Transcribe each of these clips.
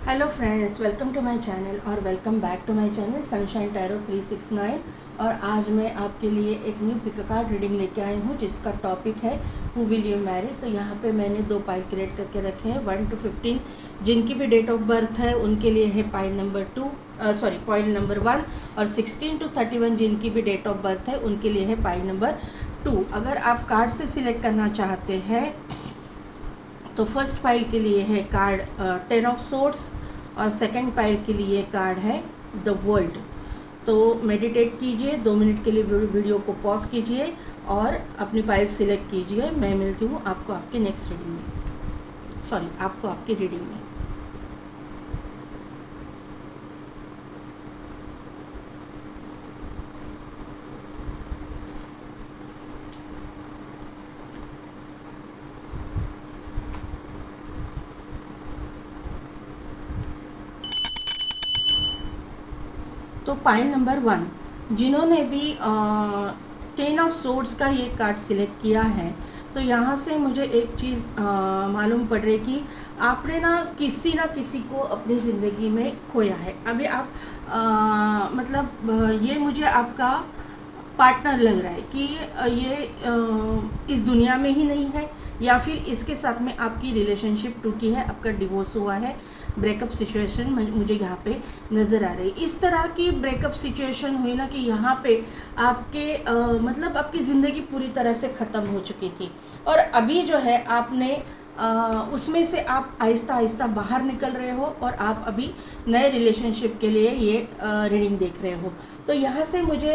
Hello friends, welcome to my channel और welcome back to my channel Sunshine Tarot 369। और आज मैं आपके लिए एक न्यू पिक कार्ड रीडिंग लेके आई हूँ जिसका टॉपिक है हु विल यू मैरी। तो यहाँ पे मैंने दो पाइल क्रिएट करके रखे हैं 1 to 15 जिनकी भी डेट ऑफ बर्थ है उनके लिए है पाइल नंबर 1 और 16 to 31 जिनकी भी डेट ऑफ बर्थ है उनके लिए है पाइल नंबर 2। अगर आप कार्ड से सिलेक्ट करना चाहते हैं तो फर्स्ट पाइल के लिए है कार्ड 10 ऑफ सोर्ड्स और सेकंड पाइल के लिए कार्ड है द वर्ल्ड। तो मेडिटेट कीजिए, 2 मिनट के लिए वीडियो को पॉज कीजिए और अपनी पाइल सिलेक्ट कीजिए। मैं मिलती हूँ आपको आपके नेक्स्ट रीडिंग में, आपको आपकी रीडिंग में। तो पाइल नंबर 1 जिन्होंने भी 10 ऑफ सोर्ड्स का ये कार्ड सिलेक्ट किया है, तो यहाँ से मुझे एक चीज़ मालूम पड़ रही कि आपने ना किसी को अपनी ज़िंदगी में खोया है। अभी आप ये मुझे आपका पार्टनर लग रहा है कि ये इस दुनिया में ही नहीं है, या फिर इसके साथ में आपकी रिलेशनशिप टूटी है, आपका डिवोर्स हुआ है, ब्रेकअप सिचुएशन मुझे यहाँ पे नज़र आ रही है। इस तरह की ब्रेकअप सिचुएशन हुई ना कि यहाँ पे आपके आपकी ज़िंदगी पूरी तरह से ख़त्म हो चुकी थी और अभी जो है आपने उसमें से आप आहिस्ता आहिस्ता बाहर निकल रहे हो और आप अभी नए रिलेशनशिप के लिए ये रीडिंग देख रहे हो। तो यहाँ से मुझे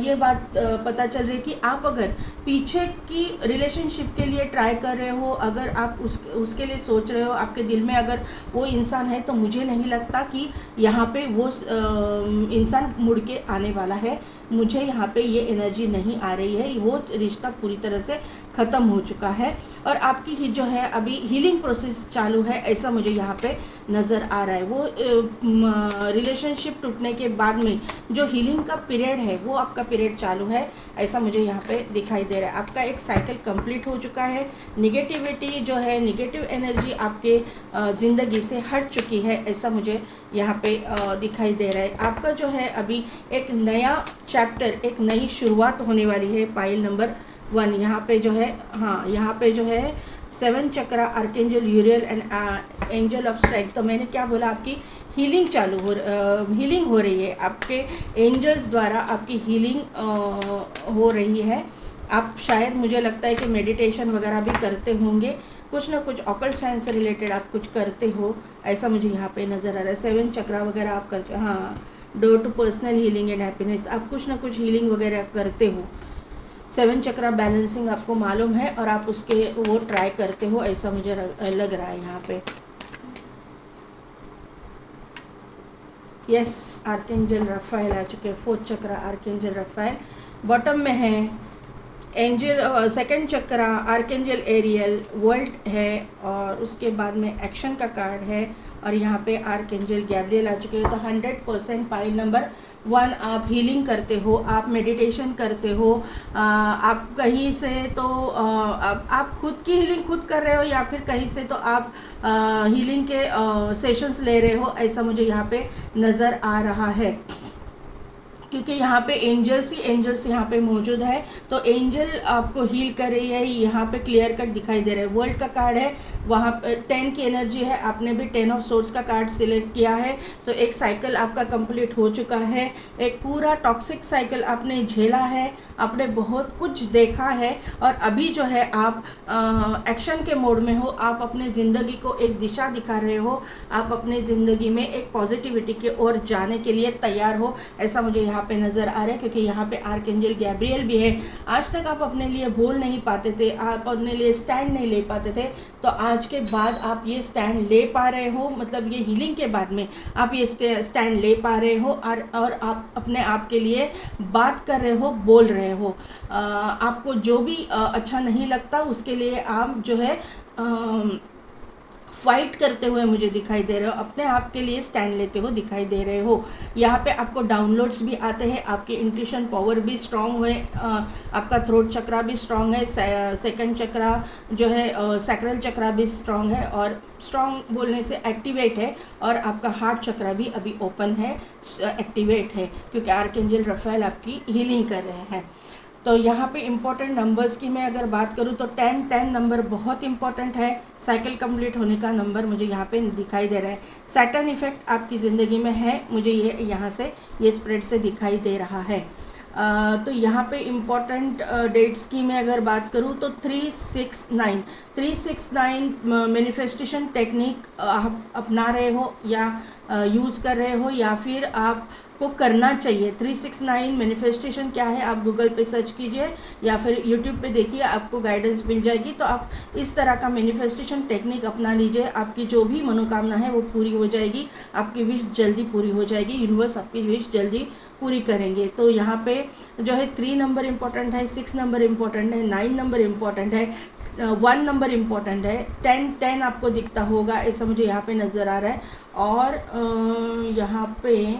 ये बात पता चल रही है कि आप अगर पीछे की रिलेशनशिप के लिए ट्राई कर रहे हो, अगर आप उसके लिए सोच रहे हो, आपके दिल में अगर वो इंसान है, तो मुझे नहीं लगता कि यहाँ पे वो इंसान मुड़ के आने वाला है। मुझे यहाँ पे ये एनर्जी नहीं आ रही है, वो रिश्ता पूरी तरह से ख़त्म हो चुका है और आपकी ही जो है अभी हीलिंग प्रोसेस चालू है, ऐसा मुझे यहाँ पे नज़र आ रहा है। वो रिलेशनशिप टूटने के बाद में जो हीलिंग का पीरियड है वो आपका पीरियड चालू है, ऐसा मुझे यहाँ पे दिखाई दे रहा है। आपका एक साइकिल कंप्लीट हो चुका है, निगेटिविटी जो है, निगेटिव एनर्जी आपके ज़िंदगी से हट चुकी है, ऐसा मुझे यहाँ पे दिखाई दे रहा है। आपका जो है अभी एक नया चैप्टर, एक नई शुरुआत होने वाली है। पाइल नंबर 1 यहाँ पे जो है, यहाँ पे जो है 7 chakra, archangel Uriel and angel of strength. तो मैंने क्या बोला, आपकी हीलिंग हीलिंग हो रही है, आपके एंजल्स द्वारा आपकी हीलिंग हो रही है। आप शायद, मुझे लगता है कि मेडिटेशन वगैरह भी करते होंगे, कुछ ना कुछ ऑकल्ट साइंस से रिलेटेड आप कुछ करते हो, ऐसा मुझे यहाँ पे नज़र आ रहा है। 7 चक्रा वगैरह आप करते, door to personal healing and happiness, आप कुछ ना कुछ हीलिंग वगैरह करते हो। 7 चक्रा बैलेंसिंग आपको मालूम है और आप उसके वो ट्राई करते हो, ऐसा मुझे लग रहा है यहाँ पे। यस, आर्कएंजल रफाइल आ चुके हैं। 4th चक्रा आर्कएंजल रफाइल, बॉटम में है एंजल, सेकंड चक्रा आर्कएंजल एरियल, वर्ल्ड है और उसके बाद में एक्शन का कार्ड है और यहाँ पे आर्कएंजल गैब्रियल आ चुके हैं। तो 100% पाइल नंबर 1 आप हीलिंग करते हो, आप मेडिटेशन करते हो, आप कहीं से तो आप खुद की हीलिंग खुद कर रहे हो या फिर कहीं से तो आप हीलिंग के सेशंस ले रहे हो, ऐसा मुझे यहाँ पे नज़र आ रहा है। क्योंकि यहाँ पे एंजल्स यहाँ पे मौजूद है, तो एंजल आपको हील कर रही है, यहाँ पे क्लियर कट दिखाई दे रहा है। वर्ल्ड का कार्ड है, वहाँ पे 10 की एनर्जी है, आपने भी 10 ऑफ सोर्ड्स का कार्ड सिलेक्ट किया है, तो एक साइकिल आपका कंप्लीट हो चुका है। एक पूरा टॉक्सिक साइकिल आपने झेला है, आपने बहुत कुछ देखा है और अभी जो है आप एक्शन के मोड में हो, आप अपने ज़िंदगी को एक दिशा दिखा रहे हो, आप अपने ज़िंदगी में एक पॉजिटिविटी की ओर जाने के लिए तैयार हो, ऐसा मुझे यहाँ पे नज़र आ रहा है। क्योंकि यहाँ पे आर्कएंजल गैब्रियल भी है। आज तक आप अपने लिए बोल नहीं पाते थे, आप अपने लिए स्टैंड नहीं ले पाते थे, तो आज के बाद आप ये स्टैंड ले पा रहे हो, मतलब ये हीलिंग के बाद में आप ये स्टैंड ले पा रहे हो और आप अपने आप के लिए बात कर रहे हो, बोल रहे हो। आपको जो भी अच्छा नहीं लगता उसके लिए आप जो है फाइट करते हुए मुझे दिखाई दे रहे हो, अपने आप के लिए स्टैंड लेते हो दिखाई दे रहे हो। यहाँ पे आपको डाउनलोड्स भी आते हैं, आपकी इंट्यूशन पावर भी स्ट्रांग है, आपका थ्रोट चक्रा भी स्ट्रांग है, सेकंड चक्रा जो है सैक्रल चक्रा भी स्ट्रांग है, और स्ट्रांग बोलने से एक्टिवेट है, और आपका हार्ट चक्रा भी अभी ओपन है, एक्टिवेट है, क्योंकि आर्कएंजल रफेल आपकी हीलिंग कर रहे हैं। तो यहाँ पे इम्पॉर्टेंट नंबर्स की मैं अगर बात करूँ तो 10 नंबर बहुत इंपॉर्टेंट है। साइकिल कंप्लीट होने का नंबर मुझे यहाँ पे दिखाई दे रहा है। सैटर्न इफेक्ट आपकी ज़िंदगी में है, मुझे ये यहाँ से ये स्प्रेड से दिखाई दे रहा है। तो यहाँ पे इम्पॉर्टेंट डेट्स की मैं अगर बात करूँ तो 369 मैनिफेस्टेशन टेक्निक आप अपना रहे हो या यूज़ कर रहे हो, या फिर आपको करना चाहिए। 369 मैनिफेस्टेशन क्या है, आप गूगल पे सर्च कीजिए या फिर यूट्यूब पे देखिए, आपको गाइडेंस मिल जाएगी। तो आप इस तरह का मैनिफेस्टेशन टेक्निक अपना लीजिए, आपकी जो भी मनोकामना है वो पूरी हो जाएगी, आपकी विश जल्दी पूरी हो जाएगी, यूनिवर्स आपकी विश जल्दी पूरी करेंगे। तो यहाँ पे जो है 3 नंबर इम्पोर्टेंट है, 6 नंबर इम्पोर्टेंट है, 9 नंबर इम्पोर्टेंट है, 1 नंबर इम्पोर्टेंट है, 10 आपको दिखता होगा, ऐसा मुझे यहाँ पे नज़र आ रहा है। और यहाँ पे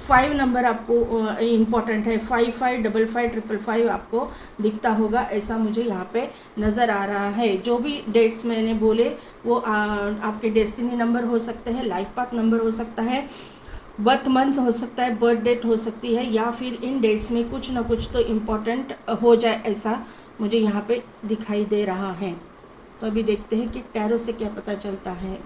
5 नंबर आपको इम्पॉर्टेंट है, 555555 आपको दिखता होगा, ऐसा मुझे यहाँ पे नज़र आ रहा है। जो भी डेट्स मैंने बोले वो आपके डेस्टिनी नंबर हो सकते हैं, लाइफ पाथ नंबर हो सकता है, बर्थ मंथ हो सकता है, बर्थ डेट हो सकती है, या फिर इन डेट्स में कुछ ना कुछ तो इम्पॉर्टेंट हो जाए, ऐसा मुझे यहाँ पे दिखाई दे रहा है। तो अभी देखते हैं कि टैरो से क्या पता चलता है।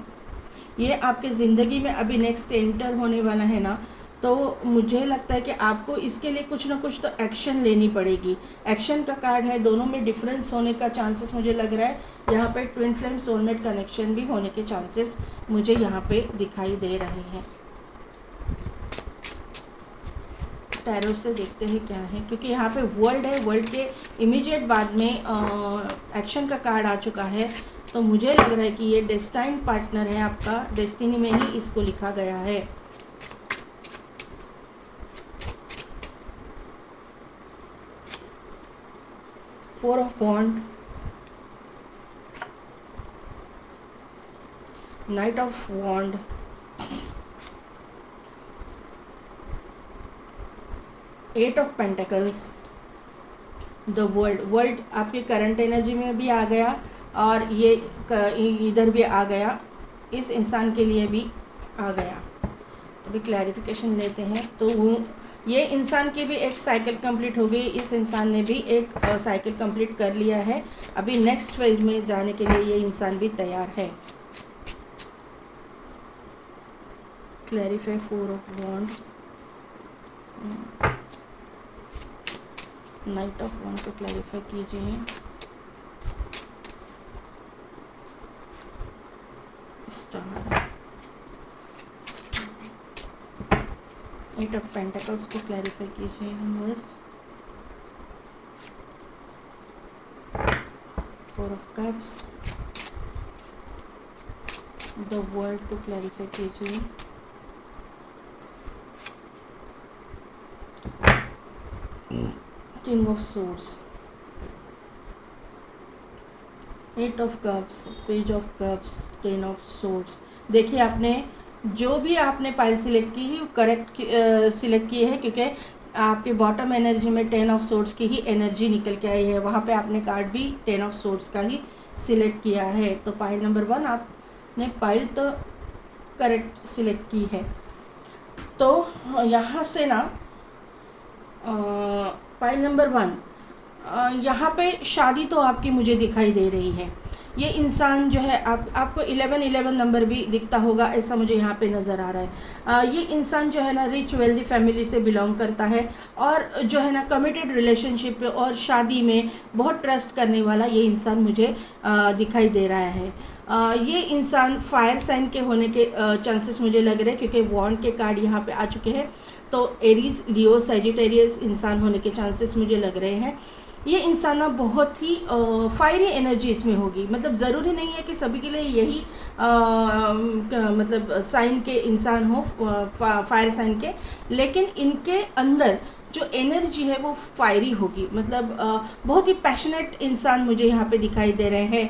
ये आपके ज़िंदगी में अभी नेक्स्ट एंटर होने वाला है ना, तो मुझे लगता है कि आपको इसके लिए कुछ ना कुछ तो एक्शन लेनी पड़ेगी। एक्शन का कार्ड है, दोनों में डिफरेंस होने का चांसेस मुझे लग रहा है। यहाँ पे ट्विन फ्लेम सोलमेट कनेक्शन भी होने के चांसेस मुझे यहाँ पे दिखाई दे रहे हैं। टैरो से देखते हैं क्या है, क्योंकि यहाँ पे वर्ल्ड है, वर्ल्ड के इमीडिएट बाद में एक्शन का कार्ड आ चुका है। तो मुझे लग रहा है कि ये डेस्टाइन्ड पार्टनर है आपका, डेस्टिनी में ही इसको लिखा गया है। Four of wand, knight of wand, eight of pentacles, the world आपकी करंट एनर्जी में भी आ गया, और ये इधर भी आ गया, इस इंसान के लिए भी आ गया। अभी क्लैरिफिकेशन लेते हैं। तो ये इंसान की भी एक साइकिल कंप्लीट हो गई, इस इंसान ने भी एक साइकिल कंप्लीट कर लिया है। अभी नेक्स्ट फेज में जाने के लिए ये इंसान भी तैयार है। Clarify four of wand, knight of wand को क्लैरिफाई कीजिए। स्टार, एट ऑफ पेंटिकल्स को क्लैरिफाई कीजिए universe. Four of cups, the world को क्लैरिफाई कीजिए। King of swords, eight of cups, page of cups, 10 of swords. देखिए आपने जो भी आपने पाइल सिलेक्ट की ही करेक्ट सिलेक्ट की है, क्योंकि आपके बॉटम एनर्जी में 10 ऑफ सोर्ड्स की ही एनर्जी निकल के आई है। वहाँ पे आपने कार्ड भी 10 ऑफ सोर्ड्स का ही सिलेक्ट किया है। तो पाइल नंबर 1 आपने पाइल तो करेक्ट सिलेक्ट की है। तो यहाँ से ना पाइल नंबर 1 यहाँ पे शादी तो आपकी मुझे दिखाई दे रही है। ये इंसान जो है आपको 11 नंबर भी दिखता होगा, ऐसा मुझे यहाँ पे नज़र आ रहा है। ये इंसान जो है ना रिच वेल्दी फैमिली से बिलोंग करता है, और जो है ना कमिटेड रिलेशनशिप और शादी में बहुत ट्रस्ट करने वाला ये इंसान मुझे दिखाई दे रहा है। ये इंसान फायर साइन के होने के चांसेस मुझे लग रहे हैं, क्योंकि वॉन्ड के कार्ड यहाँ पे आ चुके हैं। तो एरीज, लियो, सैजिटेरियस इंसान होने के चांसेस मुझे लग रहे हैं। ये इंसान ना बहुत ही फायरी एनर्जी इसमें होगी। मतलब ज़रूरी नहीं है कि सभी के लिए यही मतलब साइन के इंसान हो, फायर साइन के, लेकिन इनके अंदर जो एनर्जी है वो फायरी होगी, मतलब बहुत ही पैशनेट इंसान मुझे यहाँ पे दिखाई दे रहे हैं।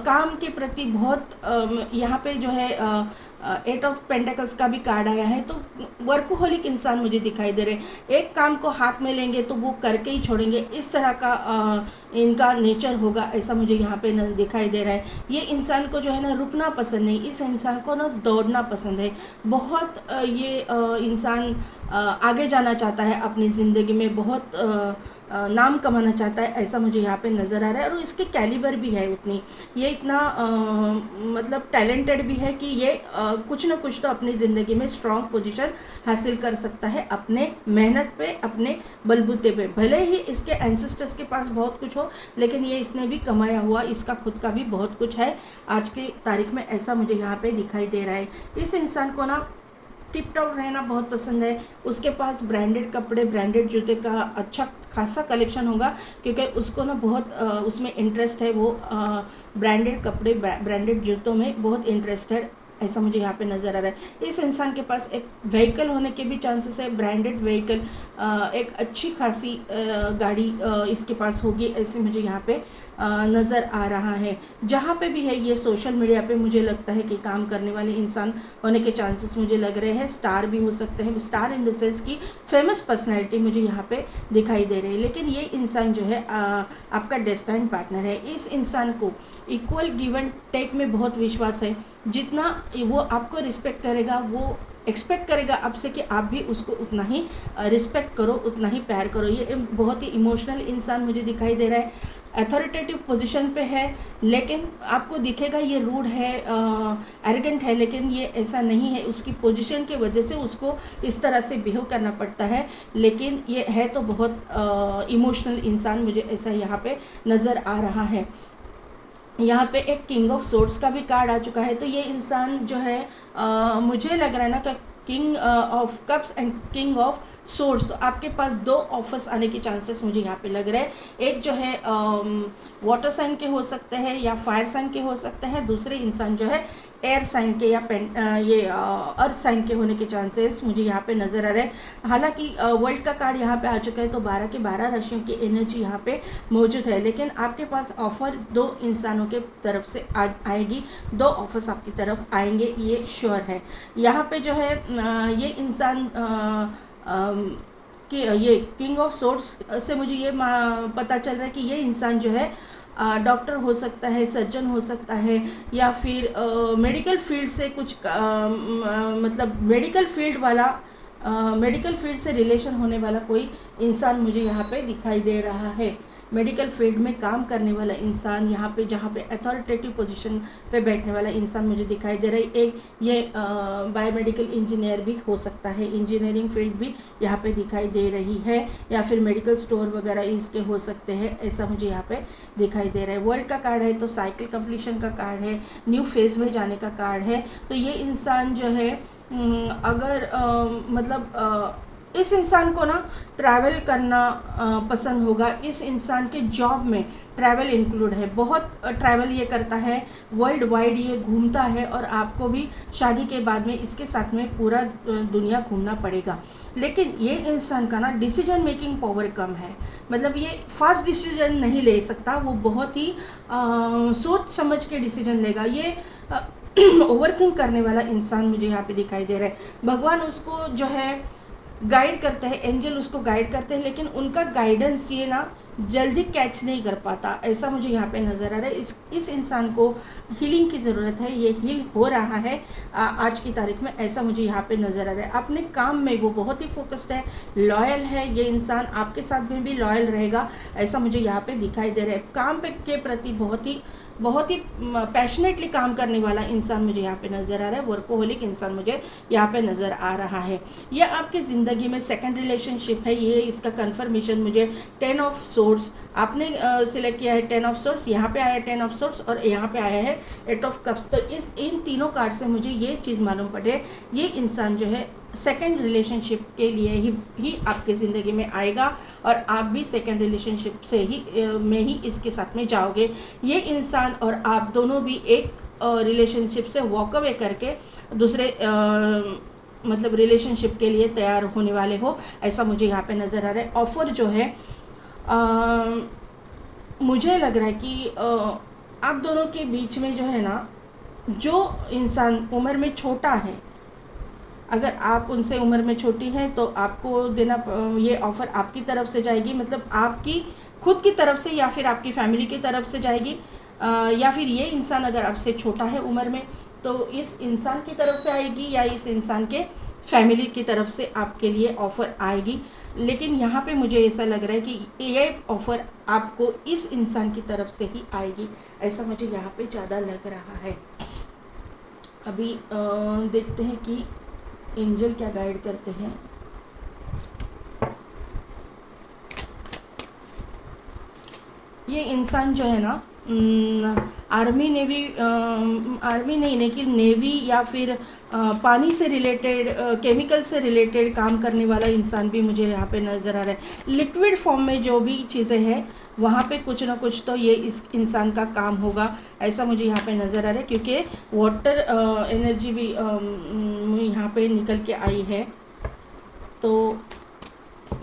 काम के प्रति बहुत यहाँ पे जो है 8 ऑफ पेंटिकल्स का भी कार्ड आया है, तो वर्कोहोलिक इंसान मुझे दिखाई दे रहे हैं। एक काम को हाथ में लेंगे तो वो करके ही छोड़ेंगे, इस तरह का इनका नेचर होगा, ऐसा मुझे यहाँ पे न दिखाई दे रहा है। ये इंसान को जो है ना रुकना पसंद नहीं, इस इंसान को ना दौड़ना पसंद है। बहुत ये इंसान आगे जाना चाहता है अपनी ज़िंदगी में, बहुत नाम कमाना चाहता है, ऐसा मुझे यहाँ पे नज़र आ रहा है। और इसके कैलिबर भी है उतनी, ये इतना मतलब टैलेंटेड भी है कि ये कुछ ना कुछ तो अपनी ज़िंदगी में स्ट्रॉन्ग पोजीशन हासिल कर सकता है अपने मेहनत पे, अपने बलबूते पे। भले ही इसके एंसेस्टर्स के पास बहुत कुछ हो, लेकिन ये इसने भी कमाया हुआ, इसका खुद का भी बहुत कुछ है आज की तारीख में, ऐसा मुझे यहाँ पे दिखाई दे रहा है। इस इंसान को ना टिप टॉप रहना बहुत पसंद है। उसके पास ब्रांडेड कपड़े, ब्रांडेड जूते का अच्छा खासा कलेक्शन होगा, क्योंकि उसको ना बहुत उसमें इंटरेस्ट है, वो ब्रांडेड कपड़े, ब्रांडेड जूतों में बहुत इंटरेस्टेड, ऐसा मुझे यहाँ पे नज़र आ रहा है। इस इंसान के पास एक व्हीकल होने के भी चांसेस है, ब्रांडेड व्हीकल, एक अच्छी खासी गाड़ी इसके पास होगी, ऐसे मुझे यहाँ पे नज़र आ रहा है। जहाँ पे भी है ये सोशल मीडिया पे मुझे लगता है कि काम करने वाले इंसान होने के चांसेस मुझे लग रहे हैं। स्टार भी हो सकते हैं, स्टार इन द सेंस की फेमस पर्सनैलिटी मुझे यहाँ पे दिखाई दे रही है। लेकिन ये इंसान जो है आपका डेस्टाइन पार्टनर है। इस इंसान को इक्वल गिव एंड टेक में बहुत विश्वास है। जितना वो आपको रिस्पेक्ट करेगा, वो एक्सपेक्ट करेगा आपसे कि आप भी उसको उतना ही रिस्पेक्ट करो, उतना ही प्यार करो। ये बहुत ही इमोशनल इंसान मुझे दिखाई दे रहा है, अथॉरिटेटिव पोजीशन पे है, लेकिन आपको दिखेगा ये रूड है, एरोगेंट है, लेकिन ये ऐसा नहीं है। उसकी पोजीशन की वजह से उसको इस तरह से बिहेव करना पड़ता है, लेकिन ये है तो बहुत इमोशनल इंसान, मुझे ऐसा यहाँ पे नज़र आ रहा है। यहाँ पे एक किंग ऑफ सोर्ड्स का भी कार्ड आ चुका है, तो ये इंसान जो है मुझे लग रहा है ना कि king of cups and king of source, तो आपके पास 2 ऑफर्स आने के चांसेस मुझे यहाँ पे लग रहे हैं। एक जो है वाटर साइन के हो सकते हैं या फायर साइन के हो सकते हैं, दूसरे इंसान जो है एयर साइन के या ये अर्थ साइन के होने के चांसेस मुझे यहाँ पे नज़र आ रहे हैं। हालांकि वर्ल्ड का कार्ड यहाँ पे आ चुका है, तो 12 के 12 राशियों की एनर्जी यहाँ पे मौजूद है, लेकिन आपके पास ऑफ़र 2 इंसानों के तरफ से आएगी, 2 ऑफर्स आपकी तरफ आएंगे, ये श्योर है। यहाँ पे जो है ये इंसान कि ये किंग ऑफ सोर्ड्स से मुझे ये पता चल रहा है कि ये इंसान जो है डॉक्टर हो सकता है, सर्जन हो सकता है, या फिर मेडिकल फील्ड से कुछ मतलब मेडिकल फील्ड से रिलेशन होने वाला कोई इंसान मुझे यहाँ पे दिखाई दे रहा है। मेडिकल फील्ड में काम करने वाला इंसान, यहाँ पे जहाँ पे अथॉरिटेटिव पोजीशन पे बैठने वाला इंसान मुझे दिखाई दे रहा है। एक ये बायोमेडिकल इंजीनियर भी हो सकता है, इंजीनियरिंग फील्ड भी यहाँ पे दिखाई दे रही है, या फिर मेडिकल स्टोर वगैरह इसके हो सकते हैं, ऐसा मुझे यहाँ पे दिखाई दे रहा है। वर्ल्ड का कार्ड है तो साइकिल कंप्लीशन का कार्ड है, न्यू फेज में जाने का कार्ड है। तो ये इंसान जो है अगर मतलब इस इंसान को ना ट्रैवल करना पसंद होगा। इस इंसान के जॉब में ट्रैवल इंक्लूड है, बहुत ट्रैवल ये करता है, वर्ल्ड वाइड ये घूमता है, और आपको भी शादी के बाद में इसके साथ में पूरा दुनिया घूमना पड़ेगा। लेकिन ये इंसान का ना डिसीजन मेकिंग पावर कम है, मतलब ये फास्ट डिसीजन नहीं ले सकता, वो बहुत ही सोच समझ के डिसीजन लेगा। ये ओवरथिंक करने वाला इंसान मुझे यहाँ पे दिखाई दे रहा है। भगवान उसको जो है गाइड करते हैं, एंजल उसको गाइड करते हैं, लेकिन उनका गाइडेंस ये ना जल्दी कैच नहीं कर पाता, ऐसा मुझे यहाँ पे नज़र आ रहा है। इस इंसान को हीलिंग की ज़रूरत है, ये हील हो रहा है आज की तारीख में, ऐसा मुझे यहाँ पे नज़र आ रहा है। अपने काम में वो बहुत ही फोकस्ड है, लॉयल है, ये इंसान आपके साथ में भी लॉयल रहेगा, ऐसा मुझे यहाँ पे दिखाई दे रहा है। काम पे के प्रति बहुत ही पैशनेटली काम करने वाला इंसान मुझे यहाँ पे नज़र आ रहा है। वर्कोहोलिक इंसान मुझे यहाँ पे नज़र आ रहा है। यह आपकी ज़िंदगी में सेकंड रिलेशनशिप है, ये इसका कंफर्मेशन मुझे 10 ऑफ सोर्ड्स आपने सिलेक्ट किया है। 10 ऑफ सोर्ड्स यहाँ पे आया है, 10 ऑफ सोर्ड्स, और यहाँ पे आया है 8 ऑफ कप्स। तो इन तीनों कार्ड से मुझे ये चीज़ मालूम पड़ रही है, ये इंसान जो है सेकंड रिलेशनशिप के लिए ही आपकी ज़िंदगी में आएगा, और आप भी सेकंड रिलेशनशिप से ही इसके साथ में जाओगे। ये इंसान और आप दोनों भी एक रिलेशनशिप से वॉक अवे करके दूसरे मतलब रिलेशनशिप के लिए तैयार होने वाले हो, ऐसा मुझे यहाँ पे नज़र आ रहा है। ऑफ़र जो है मुझे लग रहा है कि आप दोनों के बीच में जो है ना, जो इंसान उम्र में छोटा है, अगर आप उनसे उम्र में छोटी हैं तो आपको देना ये ऑफ़र आपकी तरफ से जाएगी, मतलब आपकी खुद की तरफ से या फिर आपकी फैमिली की तरफ से जाएगी। या फिर ये इंसान अगर आपसे छोटा है उम्र में तो इस इंसान की तरफ से आएगी या इस इंसान के फैमिली की तरफ से आपके लिए ऑफ़र आएगी। लेकिन यहाँ पे मुझे ऐसा लग रहा है कि ये ऑफ़र आपको इस इंसान की तरफ से ही आएगी, ऐसा मुझे यहाँ पे ज़्यादा लग रहा है। अभी देखते हैं कि एंजल क्या गाइड करते हैं। ये इंसान जो है ना आर्मी नेवी आर्मी नहीं, लेकिन नेवी या फिर पानी से रिलेटेड केमिकल से रिलेटेड काम करने वाला इंसान भी मुझे यहाँ पे नज़र आ रहा है। लिक्विड फॉर्म में जो भी चीज़ें हैं वहाँ पे कुछ ना कुछ तो ये इस इंसान का काम होगा, ऐसा मुझे यहाँ पे नज़र आ रहा है, क्योंकि वाटर एनर्जी भी यहाँ पे निकल के आई है। तो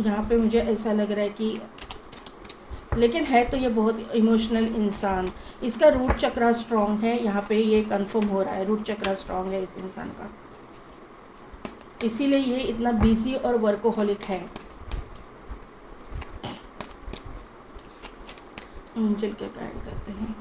यहाँ पे मुझे ऐसा लग रहा है कि लेकिन है तो ये बहुत इमोशनल इंसान, इसका रूट चक्रा स्ट्रॉन्ग है, यहाँ पे ये कंफर्म हो रहा है, रूट चक्रा स्ट्रॉन्ग है इस इंसान का, इसीलिए ये इतना बिजी और वर्कोहॉलिक है। एंजल क्या गाइड करते हैं।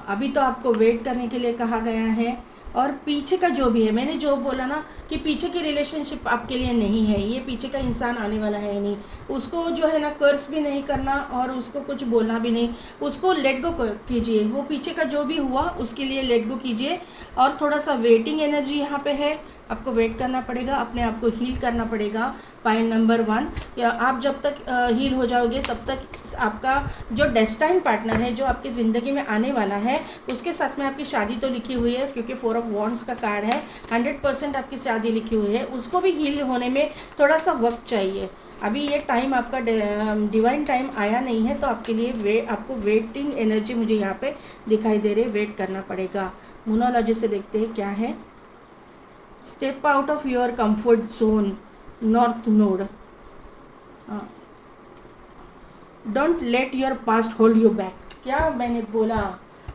अभी तो आपको वेट करने के लिए कहा गया है, और पीछे का जो भी है, मैंने जो बोला ना कि पीछे की रिलेशनशिप आपके लिए नहीं है, ये पीछे का इंसान आने वाला है नहीं, उसको जो है ना कर्स भी नहीं करना और उसको कुछ बोलना भी नहीं, उसको लेट गो कीजिए। वो पीछे का जो भी हुआ उसके लिए लेट गो कीजिए, और थोड़ा सा वेटिंग एनर्जी यहाँ पे है, आपको वेट करना पड़ेगा, अपने आप को हील करना पड़ेगा। पाइल नंबर 1, या आप जब तक हील हो जाओगे तब तक आपका जो डेस्टाइन पार्टनर है जो आपकी ज़िंदगी में आने वाला है उसके साथ में आपकी शादी तो लिखी हुई है, क्योंकि 4 ऑफ वॉन्ड्स का कार्ड है, 100% आपकी शादी लिखी हुई है, उसको भी हील होने में थोड़ा सा वक्त चाहिए। अभी ये टाइम आपका डिवाइन टाइम आया नहीं है, तो आपके लिए आपको वेटिंग एनर्जी मुझे यहाँ पे दिखाई दे रही है, वेट करना पड़ेगा। मोनोलॉजी से देखते हैं क्या है। Step out of your comfort zone, north node. Don't let your past hold you back. क्या मैंने बोला,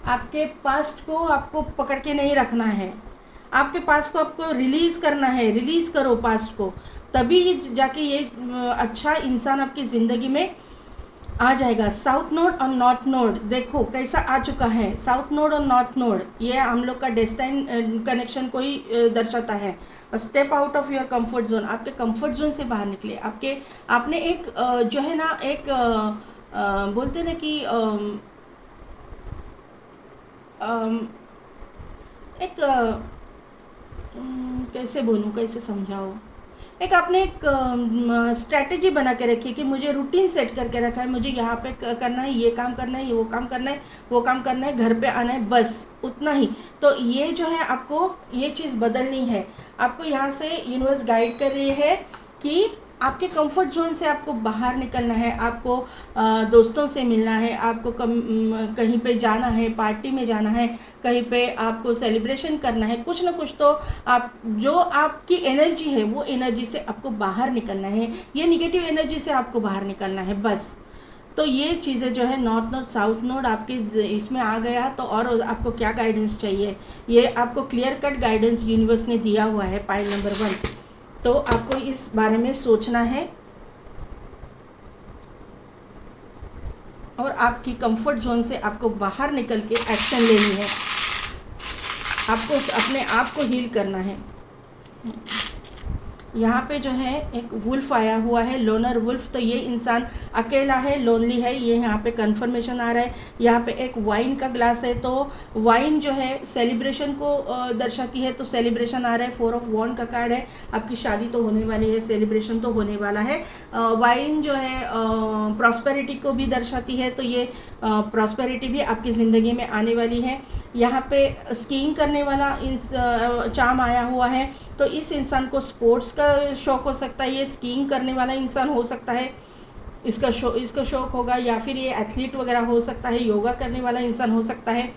आपके पास्ट को आपको पकड़ के नहीं रखना है, आपके पास्ट को आपको रिलीज़ करना है, रिलीज़ करो पास्ट को, तभी जाके ये अच्छा इंसान आपकी ज़िंदगी में आ जाएगा। साउथ नोड और नॉर्थ नोड देखो कैसा आ चुका है। साउथ नोड और नॉर्थ नोड ये हम लोग का डेस्टाइन कनेक्शन को ही दर्शाता है। Step out of your comfort zone, आपके कंफर्ट जोन से बाहर निकले। आपने एक जो है ना एक बोलते ना कि एक कैसे बोलूँ, कैसे समझाओ, एक आपने एक स्ट्रैटेजी बना के रखी कि मुझे रूटीन सेट करके रखा है, मुझे यहाँ पे करना है, ये काम करना है, वो काम करना है, वो काम करना है, घर पे आना है, बस उतना ही। तो ये जो है आपको ये चीज़ बदलनी है। आपको यहाँ से यूनिवर्स गाइड कर रही है कि आपके कंफर्ट जोन से आपको बाहर निकलना है, आपको दोस्तों से मिलना है, आपको कहीं पे जाना है, पार्टी में जाना है, कहीं पे आपको सेलिब्रेशन करना है, कुछ ना कुछ तो आप जो आपकी एनर्जी है वो एनर्जी से आपको बाहर निकलना है, ये निगेटिव एनर्जी से आपको बाहर निकलना है बस। तो ये चीज़ें जो है नॉर्थ नोड साउथ नोड आपके इसमें आ गया, तो और आपको क्या गाइडेंस चाहिए, ये आपको क्लियर कट गाइडेंस यूनिवर्स ने दिया हुआ है पाइल नंबर 1। तो आपको इस बारे में सोचना है और आपकी कंफर्ट जोन से आपको बाहर निकल के एक्शन लेनी है, आपको अपने आप को हील करना है। यहाँ पे जो है एक वुल्फ आया हुआ है, लोनर वुल्फ, तो ये इंसान अकेला है, लोनली है, ये यहाँ पे कंफर्मेशन आ रहा है। यहाँ पे एक वाइन का ग्लास है, तो वाइन जो है सेलिब्रेशन को दर्शाती है, तो सेलिब्रेशन आ रहा है। 4 ऑफ वॉन्ड का कार्ड है, आपकी शादी तो होने वाली है, सेलिब्रेशन तो होने वाला है। वाइन जो है प्रॉस्पेरिटी को भी दर्शाती है, तो ये प्रॉस्पेरिटी भी आपकी ज़िंदगी में आने वाली है। यहाँ पे स्कीइंग करने वाला चार्म आया हुआ है, तो इस इंसान को स्पोर्ट्स का शौक़ हो सकता है, ये स्कीइंग करने वाला इंसान हो सकता है, इसका शौक़ होगा, या फिर ये एथलीट वगैरह हो सकता है, योगा करने वाला इंसान हो सकता है।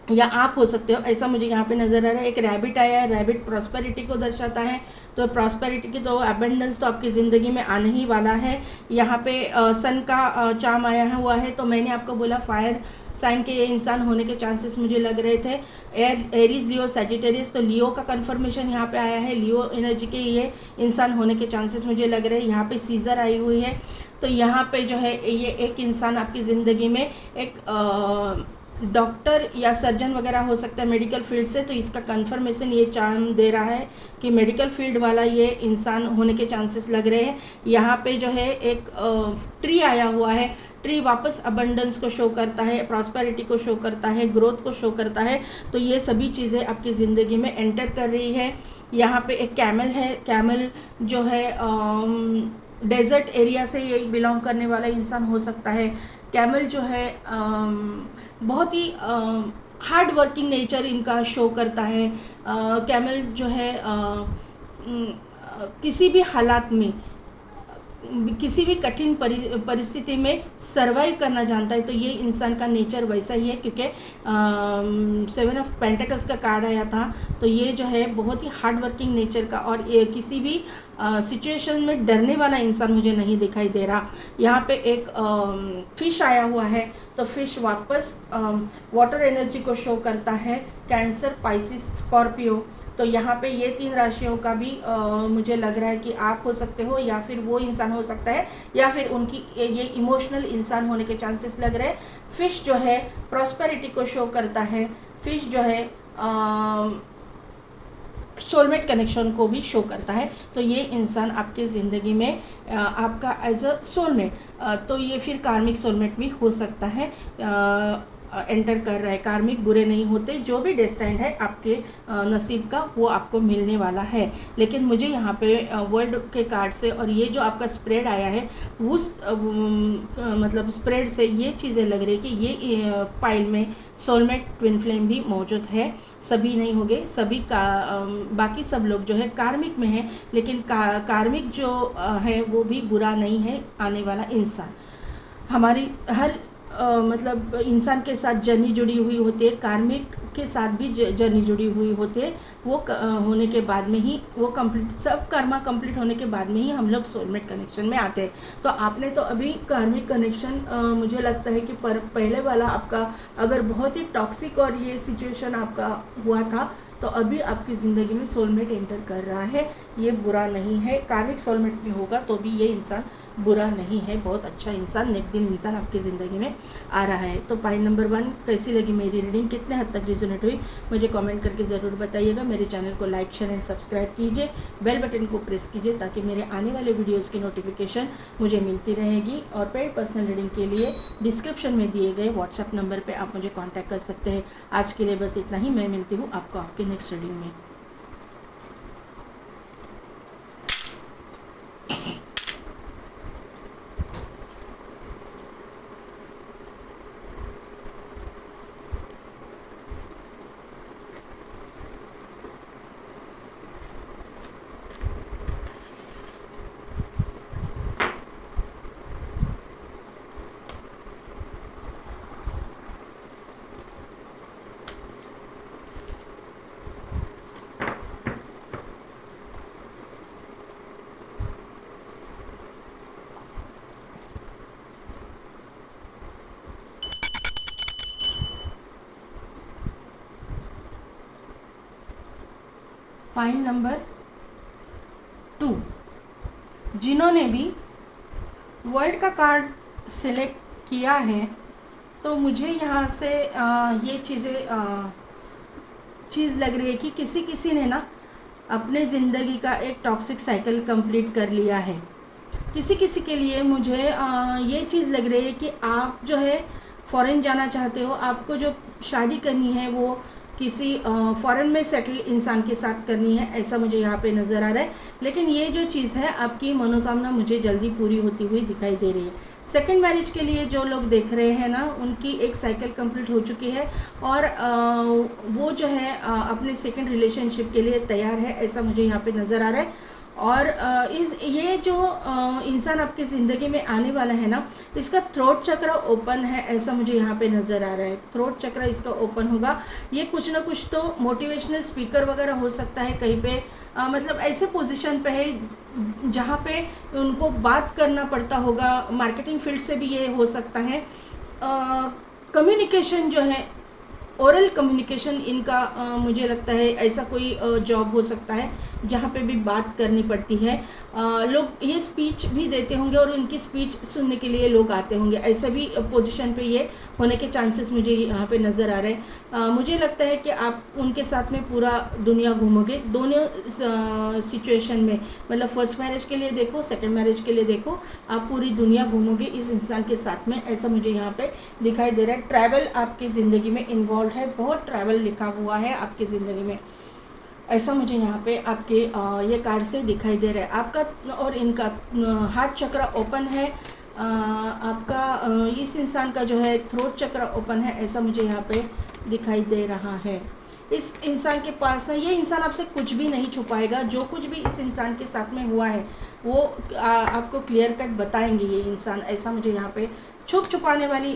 या आप हो सकते हो, ऐसा मुझे यहाँ पे नज़र आ रहा है। एक रैबिट आया है, रैबिट प्रॉस्पेरिटी को दर्शाता है, तो प्रॉस्पेरिटी की तो एबंडेंस तो आपकी ज़िंदगी में आने ही वाला है। यहाँ पे सन का चार्म आया हुआ है, तो मैंने आपको बोला फायर साइन के ये इंसान होने के चांसेस मुझे लग रहे थे। एरीज, लियो, सैजिटेरियस, तो लियो का कंफर्मेशन यहाँ पे आया है, लियो एनर्जी के ये इंसान होने के चांसेस मुझे लग रहे हैं। यहाँ पे सीजर आई हुई है, तो यहाँ पे जो है ये एक इंसान आपकी ज़िंदगी में एक डॉक्टर या सर्जन वगैरह हो सकता है मेडिकल फील्ड से, तो इसका कंफर्मेशन ये चार्म दे रहा है कि मेडिकल फील्ड वाला ये इंसान होने के चांसेस लग रहे हैं। यहाँ पे जो है एक ट्री आया हुआ है, ट्री वापस अबंडेंस को शो करता है, प्रॉस्पेरिटी को शो करता है, ग्रोथ को शो करता है, तो ये सभी चीज़ें आपकी ज़िंदगी में एंटर कर रही है। यहाँ पे एक कैमल है, कैमल जो है डेजर्ट एरिया से ये बिलोंग करने वाला इंसान हो सकता है। कैमल जो है बहुत ही हार्ड वर्किंग नेचर इनका शो करता है। कैमल जो है किसी भी हालात में, किसी भी कठिन परिस्थिति में सरवाइव करना जानता है, तो ये इंसान का नेचर वैसा ही है, क्योंकि 7 ऑफ पेंटिकल्स का कार्ड आया था, तो ये जो है बहुत ही हार्ड वर्किंग नेचर का और ये किसी भी सिचुएशन में डरने वाला इंसान मुझे नहीं दिखाई दे रहा। यहाँ पे एक फिश आया हुआ है, तो फिश वापस वाटर एनर्जी को शो करता है, कैंसर, पाइसिस, स्कॉर्पियो, तो यहाँ पे ये 3 राशियों का भी मुझे लग रहा है कि आप हो सकते हो, या फिर वो इंसान हो सकता है, या फिर उनकी ये इमोशनल इंसान होने के चांसेस लग रहे हैं। फिश जो है प्रॉस्पेरिटी को शो करता है, फिश जो है सोलमेट कनेक्शन को भी शो करता है, तो ये इंसान आपके ज़िंदगी में आपका एज अ सोलमेट, तो ये फिर कार्मिक सोलमेट भी हो सकता है, एंटर कर रहा है। कार्मिक बुरे नहीं होते, जो भी डेस्टाइंड है आपके नसीब का वो आपको मिलने वाला है। लेकिन मुझे यहाँ पे वर्ल्ड के कार्ड से और ये जो आपका स्प्रेड आया है उस मतलब स्प्रेड से ये चीज़ें लग रही है कि ये पाइल में सोलमेट ट्विन फ्लेम भी मौजूद है। सभी नहीं होंगे, सभी का बाकी सब लोग जो है कार्मिक में है, लेकिन कार्मिक जो है वो भी बुरा नहीं है। आने वाला इंसान हमारी हर मतलब इंसान के साथ जर्नी जुड़ी हुई होती है, कार्मिक के साथ भी जर्नी जुड़ी हुई होती है। वो होने के बाद में ही वो कंप्लीट, सब कर्मा कंप्लीट होने के बाद में ही हम लोग सोलमेट कनेक्शन में आते हैं। तो आपने तो अभी कार्मिक कनेक्शन मुझे लगता है कि पहले वाला आपका अगर बहुत ही टॉक्सिक और ये सिचुएशन आपका हुआ था, तो अभी आपकी ज़िंदगी में सोलमेट एंटर कर रहा है, ये बुरा नहीं है। कार्मिक सोलमेट भी होगा तो भी ये इंसान बुरा नहीं है, बहुत अच्छा इंसान, नेक दिन इंसान आपकी ज़िंदगी में आ रहा है। तो पॉइंट नंबर 1, कैसी लगी मेरी रीडिंग, कितने हद तक रिजोनेट हुई, मुझे कमेंट करके ज़रूर बताइएगा। मेरे चैनल को लाइक, शेयर एंड सब्सक्राइब कीजिए, बेल बटन को प्रेस कीजिए ताकि मेरे आने वाले वीडियोज़ की नोटिफिकेशन मुझे मिलती रहेगी। और पेड पर्सनल रीडिंग के लिए डिस्क्रिप्शन में दिए गए व्हाट्सएप नंबर पर आप मुझे कॉन्टैक्ट कर सकते हैं। आज के लिए बस इतना ही, मैं मिलती हूँ आपको आपके नेक्स्ट रीडिंग में। पॉइंट नंबर 2, जिन्होंने भी वर्ल्ड का कार्ड सिलेक्ट किया है, तो मुझे यहाँ से ये चीज़ लग रही है कि किसी ने ना अपने ज़िंदगी का एक टॉक्सिक साइकिल कंप्लीट कर लिया है। किसी के लिए मुझे ये चीज़ लग रही है कि आप जो है फॉरेन जाना चाहते हो, आपको जो शादी करनी है वो किसी फॉरेन में सेटल इंसान के साथ करनी है, ऐसा मुझे यहाँ पे नज़र आ रहा है। लेकिन ये जो चीज़ है, आपकी मनोकामना मुझे जल्दी पूरी होती हुई दिखाई दे रही है। सेकंड मैरिज के लिए जो लोग देख रहे हैं ना, उनकी एक साइकिल कंप्लीट हो चुकी है और वो जो है अपने सेकंड रिलेशनशिप के लिए तैयार है, ऐसा मुझे यहाँ पे नज़र आ रहा है। और ये जो इंसान आपकी ज़िंदगी में आने वाला है ना, इसका थ्रोट चक्र ओपन है, ऐसा मुझे यहाँ पे नज़र आ रहा है। थ्रोट चक्र इसका ओपन होगा। ये कुछ ना कुछ तो मोटिवेशनल स्पीकर वगैरह हो सकता है कहीं पे, मतलब ऐसे पोजीशन पे है जहाँ पे उनको बात करना पड़ता होगा। मार्केटिंग फील्ड से भी ये हो सकता है। कम्युनिकेशन जो है, ओरल कम्युनिकेशन इनका मुझे लगता है ऐसा कोई जॉब हो सकता है जहाँ पे भी बात करनी पड़ती है। लोग ये स्पीच भी देते होंगे और उनकी स्पीच सुनने के लिए लोग आते होंगे, ऐसा भी पोजीशन पे ये होने के चांसेस मुझे यहाँ पे नज़र आ रहे हैं। मुझे लगता है कि आप उनके साथ में पूरा दुनिया घूमोगे दोनों सिचुएशन में, मतलब फर्स्ट मैरिज के लिए देखो, सेकंड मैरिज के लिए देखो, आप पूरी दुनिया घूमोगे इस इंसान के साथ में, ऐसा मुझे यहाँ पे दिखाई दे रहा है। ट्रैवल आपकी ज़िंदगी में इन्वॉल्व है, बहुत ट्रैवल लिखा हुआ है आपकी ज़िंदगी में, ऐसा मुझे यहाँ पे आपके ये कार्ड से दिखाई दे रहा है। आपका और इनका हार्ट चक्र ओपन है, आपका इस इंसान का जो है थ्रोट चक्र ओपन है, ऐसा मुझे यहाँ पे दिखाई दे रहा है। इस इंसान के पास ना, ये इंसान आपसे कुछ भी नहीं छुपाएगा। जो कुछ भी इस इंसान के साथ में हुआ है वो आपको क्लियर कट बताएंगे ये इंसान, ऐसा मुझे यहाँ पे छुपाने वाली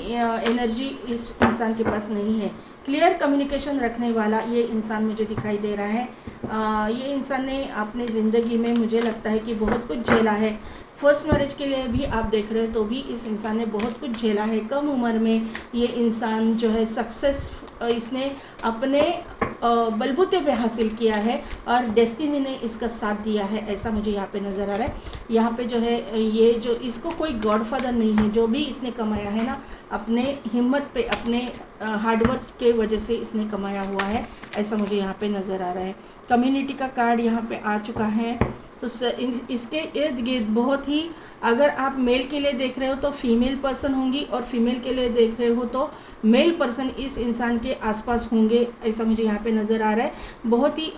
एनर्जी इस इंसान के पास नहीं है। क्लियर कम्युनिकेशन रखने वाला ये इंसान मुझे दिखाई दे रहा है। ये इंसान ने अपने ज़िंदगी में मुझे लगता है कि बहुत कुछ झेला है। फर्स्ट मैरिज के लिए भी आप देख रहे हो तो भी इस इंसान ने बहुत कुछ झेला है। कम उम्र में ये इंसान जो है सक्सेस इसने अपने बलबूते पे हासिल किया है और डेस्टिनी ने इसका साथ दिया है, ऐसा मुझे यहाँ पे नज़र आ रहा है। यहाँ पे जो है ये जो इसको कोई गॉडफादर नहीं है, जो भी इसने कमाया है ना अपने हिम्मत पे, अपने हार्डवर्क के वजह से इसने कमाया हुआ है, ऐसा मुझे यहाँ पे नज़र आ रहा है। कम्युनिटी का कार्ड यहाँ पे आ चुका है। तो इसके इर्द गिर्द बहुत ही, अगर आप मेल के लिए देख रहे हो तो फीमेल पर्सन होंगी और फीमेल के लिए देख रहे हो तो मेल पर्सन इस इंसान के आसपास होंगे, ऐसा मुझे यहाँ पे नज़र आ रहा है। बहुत ही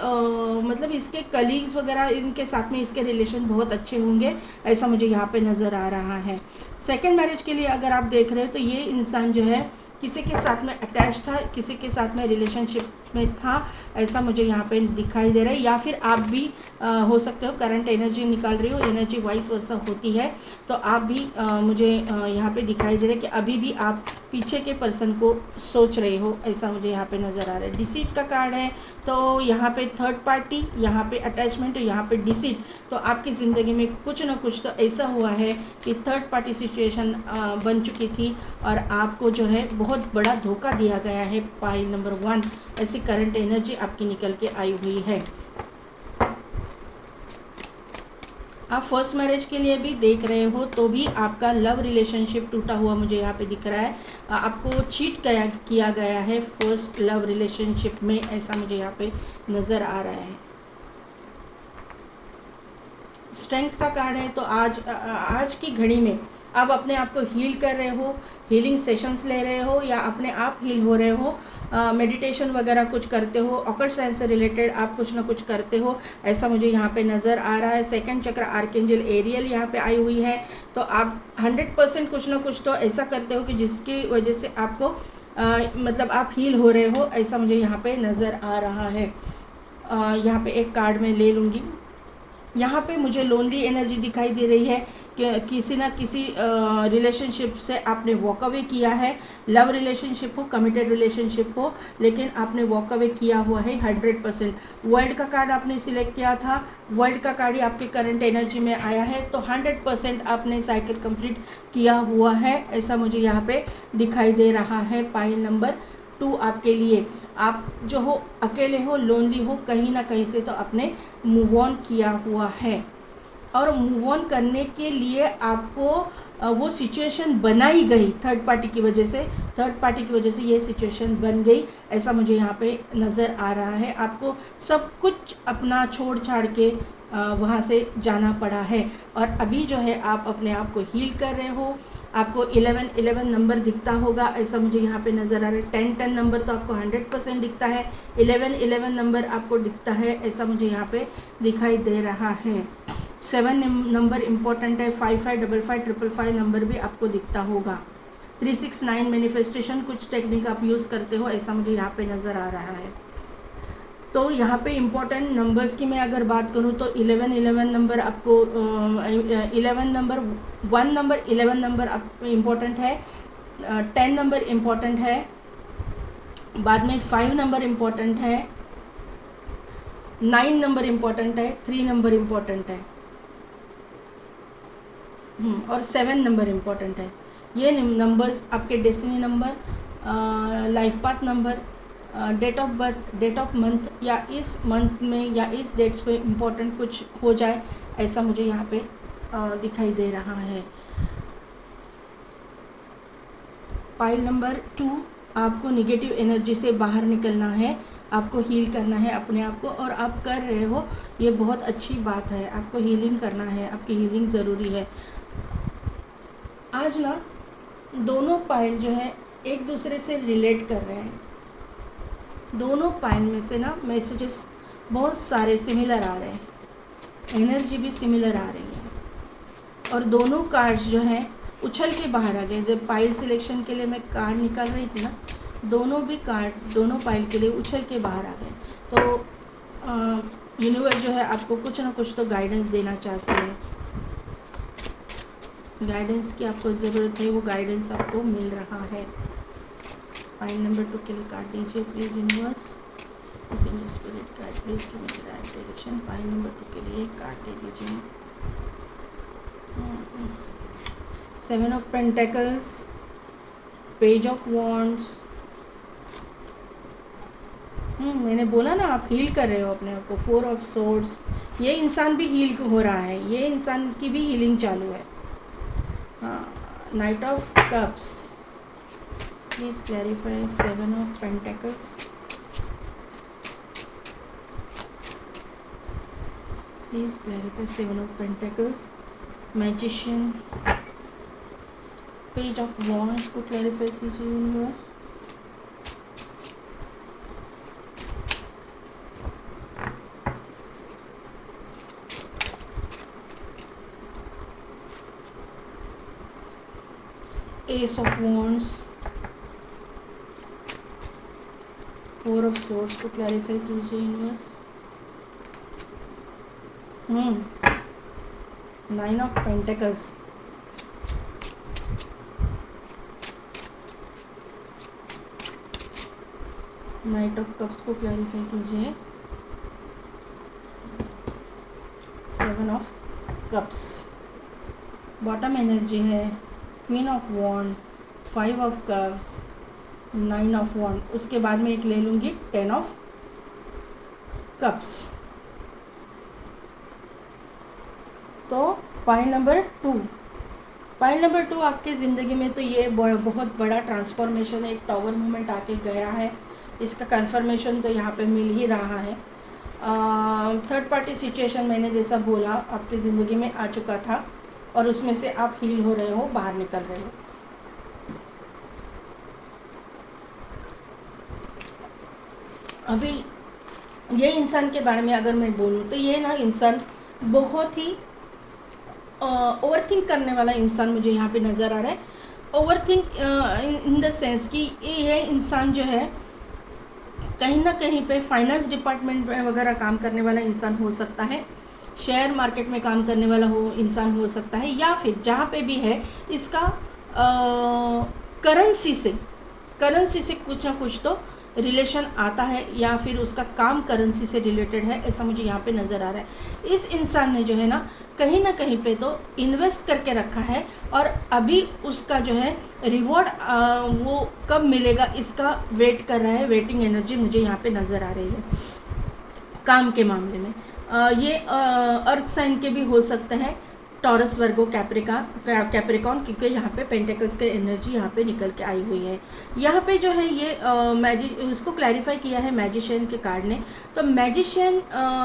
मतलब इसके कलीग्स वगैरह इनके साथ में इसके रिलेशन बहुत अच्छे होंगे, ऐसा मुझे यहाँ पे नज़र आ रहा है। सेकंड मैरिज के लिए अगर आप देख रहे हो तो ये इंसान जो है किसी के साथ में अटैच था, किसी के साथ में रिलेशनशिप में था, ऐसा मुझे यहाँ पे दिखाई दे रहा है। या फिर आप भी हो सकते हो, करंट एनर्जी निकाल रही हो, एनर्जी वाइस वर्सा होती है तो आप भी मुझे यहाँ पे दिखाई दे रहा है कि अभी भी आप पीछे के पर्सन को सोच रहे हो, ऐसा मुझे यहाँ पे नज़र आ रहा है। डिसीट का कार्ड है तो यहाँ पे थर्ड पार्टी, यहाँ पे अटैचमेंट, यहाँ पे डिसीट। तो आपकी ज़िंदगी में कुछ ना कुछ तो ऐसा हुआ है कि थर्ड पार्टी सिचुएशन बन चुकी थी और आपको जो है बहुत बड़ा धोखा दिया गया है। पाइल नंबर 1 ऐसी करंट एनर्जी आपकी निकल के आई हुई है। आप फर्स्ट मैरिज के लिए भी देख रहे हो तो भी आपका लव रिलेशनशिप टूटा हुआ मुझे यहाँ पे दिख रहा है। आपको चीट किया गया है फर्स्ट लव रिलेशनशिप में, ऐसा मुझे यहाँ पे नज़र आ रहा है। स्ट्रेंथ का कार्ड है तो आज की घड़ी में आप अपने आप को हील कर रहे हो, हीलिंग सेशंस ले रहे हो या अपने आप हील हो रहे हो, मेडिटेशन वगैरह कुछ करते हो, ऑकल्ट साइंस से रिलेटेड आप कुछ ना कुछ करते हो, ऐसा मुझे यहाँ पे नज़र आ रहा है। सेकंड चक्र आर्कएंजल एरियल यहाँ पे आई हुई है तो आप 100% कुछ ना कुछ तो ऐसा करते हो कि जिसकी वजह से आपको मतलब आप हील हो रहे हो, ऐसा मुझे यहाँ पे नज़र आ रहा है। यहाँ पे एक कार्ड मैं ले लूँगी। यहाँ पे मुझे लोनली एनर्जी दिखाई दे रही है कि किसी ना किसी रिलेशनशिप से आपने वॉक अवे किया है। लव रिलेशनशिप हो, कमिटेड रिलेशनशिप हो, लेकिन आपने वॉक अवे किया हुआ है 100%। वर्ल्ड का कार्ड आपने सिलेक्ट किया था, वर्ल्ड का कार्ड ही आपके करंट एनर्जी में आया है तो 100% आपने साइकिल कंप्लीट किया हुआ है, ऐसा मुझे यहाँ पे दिखाई दे रहा है। पाइल नंबर 2 आपके लिए, आप जो हो अकेले हो, लोनली हो, कहीं ना कहीं से तो आपने मूव ऑन किया हुआ है और मूव ऑन करने के लिए आपको वो सिचुएशन बनाई गई थर्ड पार्टी की वजह से, थर्ड पार्टी की वजह से ये सिचुएशन बन गई, ऐसा मुझे यहाँ पे नज़र आ रहा है। आपको सब कुछ अपना छोड़ छाड़ के वहाँ से जाना पड़ा है और अभी जो है आप अपने आप को हील कर रहे हो। आपको 11 नंबर दिखता होगा, ऐसा मुझे यहाँ पे नज़र आ रहा है। 10 नंबर तो आपको 100% दिखता है, 11 नंबर आपको दिखता है, ऐसा मुझे यहाँ पे दिखाई दे रहा है। 7 नंबर इम्पॉर्टेंट है, 555555 नंबर भी आपको दिखता होगा। 369 मैनिफेस्टेशन, कुछ टेक्निक आप यूज़ करते हो, ऐसा मुझे यहाँ पे नज़र आ रहा है। तो यहाँ पे इम्पोर्टेंट नंबर्स की मैं अगर बात करूँ तो 11 नंबर आपको 11 नंबर 1 नंबर 11 नंबर आप इम्पोर्टेंट है, 10 नंबर इम्पोर्टेंट है, बाद में 5 नंबर इम्पोर्टेंट है, 9 नंबर इम्पोर्टेंट है, 3 नंबर इम्पोर्टेंट है, और 7 नंबर इम्पोर्टेंट है। ये नंबर्स आपके destiny number, life path number, date of birth, date of month, या इस मंथ में या इस डेट्स पे इम्पोर्टेंट कुछ हो जाए, ऐसा मुझे यहाँ पे दिखाई दे रहा है। पाइल नंबर 2, आपको निगेटिव एनर्जी से बाहर निकलना है, आपको हील करना है अपने आप को, और आप कर रहे हो, ये बहुत अच्छी बात है। आपको हीलिंग करना है, आपकी हीलिंग ज़रूरी है। आज ना दोनों पाइल जो है एक दूसरे से रिलेट कर रहे हैं। दोनों पाइल में से ना मैसेजेस बहुत सारे सिमिलर आ रहे हैं, एनर्जी भी सिमिलर आ रही है, और दोनों कार्ड्स जो हैं उछल के बाहर आ गए। जब पाइल सिलेक्शन के लिए मैं कार्ड निकाल रही थी ना, दोनों भी कार्ड दोनों पाइल के लिए उछल के बाहर आ गए। तो यूनिवर्स जो है आपको कुछ ना कुछ तो गाइडेंस देना चाहती है। गाइडेंस की आपको ज़रूरत है, वो गाइडेंस आपको मिल रहा है। पाइल नंबर 2 के लिए कार्ड दीजिए please universe, spirit guide please give me the right direction. Pile number 2 के लिए कार्ड दे दीजिए। 7 of pentacles, page of wands. मैंने बोला ना आप हील कर रहे हो अपने आप को। 4 ऑफ सोर्ड्स, ये इंसान भी हील हो रहा है, ये इंसान की भी हीलिंग चालू है। हाँ, knight of cups, please clarify 7 of pentacles, please clarify 7 of pentacles. Magician, page of wands को क्लैरिफाई कीजिए universe. Ace of wands, 4 of swords को क्लैरिफाई कीजिए universe. 9 of pentacles, knight of cups को क्लैरिफाई कीजिए। 7 of cups, bottom energy है queen of wand, 5 of cups, 9 of wand. उसके बाद में एक ले लूँगी 10 ऑफ कप्स। तो पाइल नंबर 2, पाइल नंबर 2 आपके ज़िंदगी में तो ये बहुत बड़ा ट्रांसफॉर्मेशन है, एक टावर मूवमेंट आके गया है, इसका कंफर्मेशन तो यहाँ पे मिल ही रहा है। थर्ड पार्टी सिचुएशन मैंने जैसा बोला आपकी ज़िंदगी में आ चुका था, और उसमें से आप हील हो रहे हो, बाहर निकल रहे हो। अभी ये इंसान के बारे में अगर मैं बोलूँ तो ये ना इंसान बहुत ही ओवरथिंक करने वाला इंसान मुझे यहाँ पे नज़र आ रहा है। ओवरथिंक इन द सेंस कि ये इंसान जो है कहीं ना कहीं पे फाइनेंस डिपार्टमेंट में वगैरह काम करने वाला इंसान हो सकता है, शेयर मार्केट में काम करने वाला इंसान हो सकता है, या फिर जहाँ पे भी है इसका करेंसी से कुछ ना कुछ तो रिलेशन आता है, या फिर उसका काम करेंसी से रिलेटेड है, ऐसा मुझे यहाँ पे नज़र आ रहा है। इस इंसान ने जो है ना कहीं पे तो इन्वेस्ट करके रखा है, और अभी उसका जो है रिवॉर्ड वो कब मिलेगा इसका वेट कर रहा है। वेटिंग एनर्जी मुझे यहाँ पे नज़र आ रही है काम के मामले में। ये अर्थ साइन के भी हो सकते हैं, टॉरस, वर्गो, कैप्रिकॉन, क्योंकि यहाँ पे पेंटेकल्स के एनर्जी यहाँ पे निकल के आई हुई है। यहाँ पे जो है ये उसको क्लैरिफाई किया है मैजिशियन के कार्ड ने। तो मैजिशियन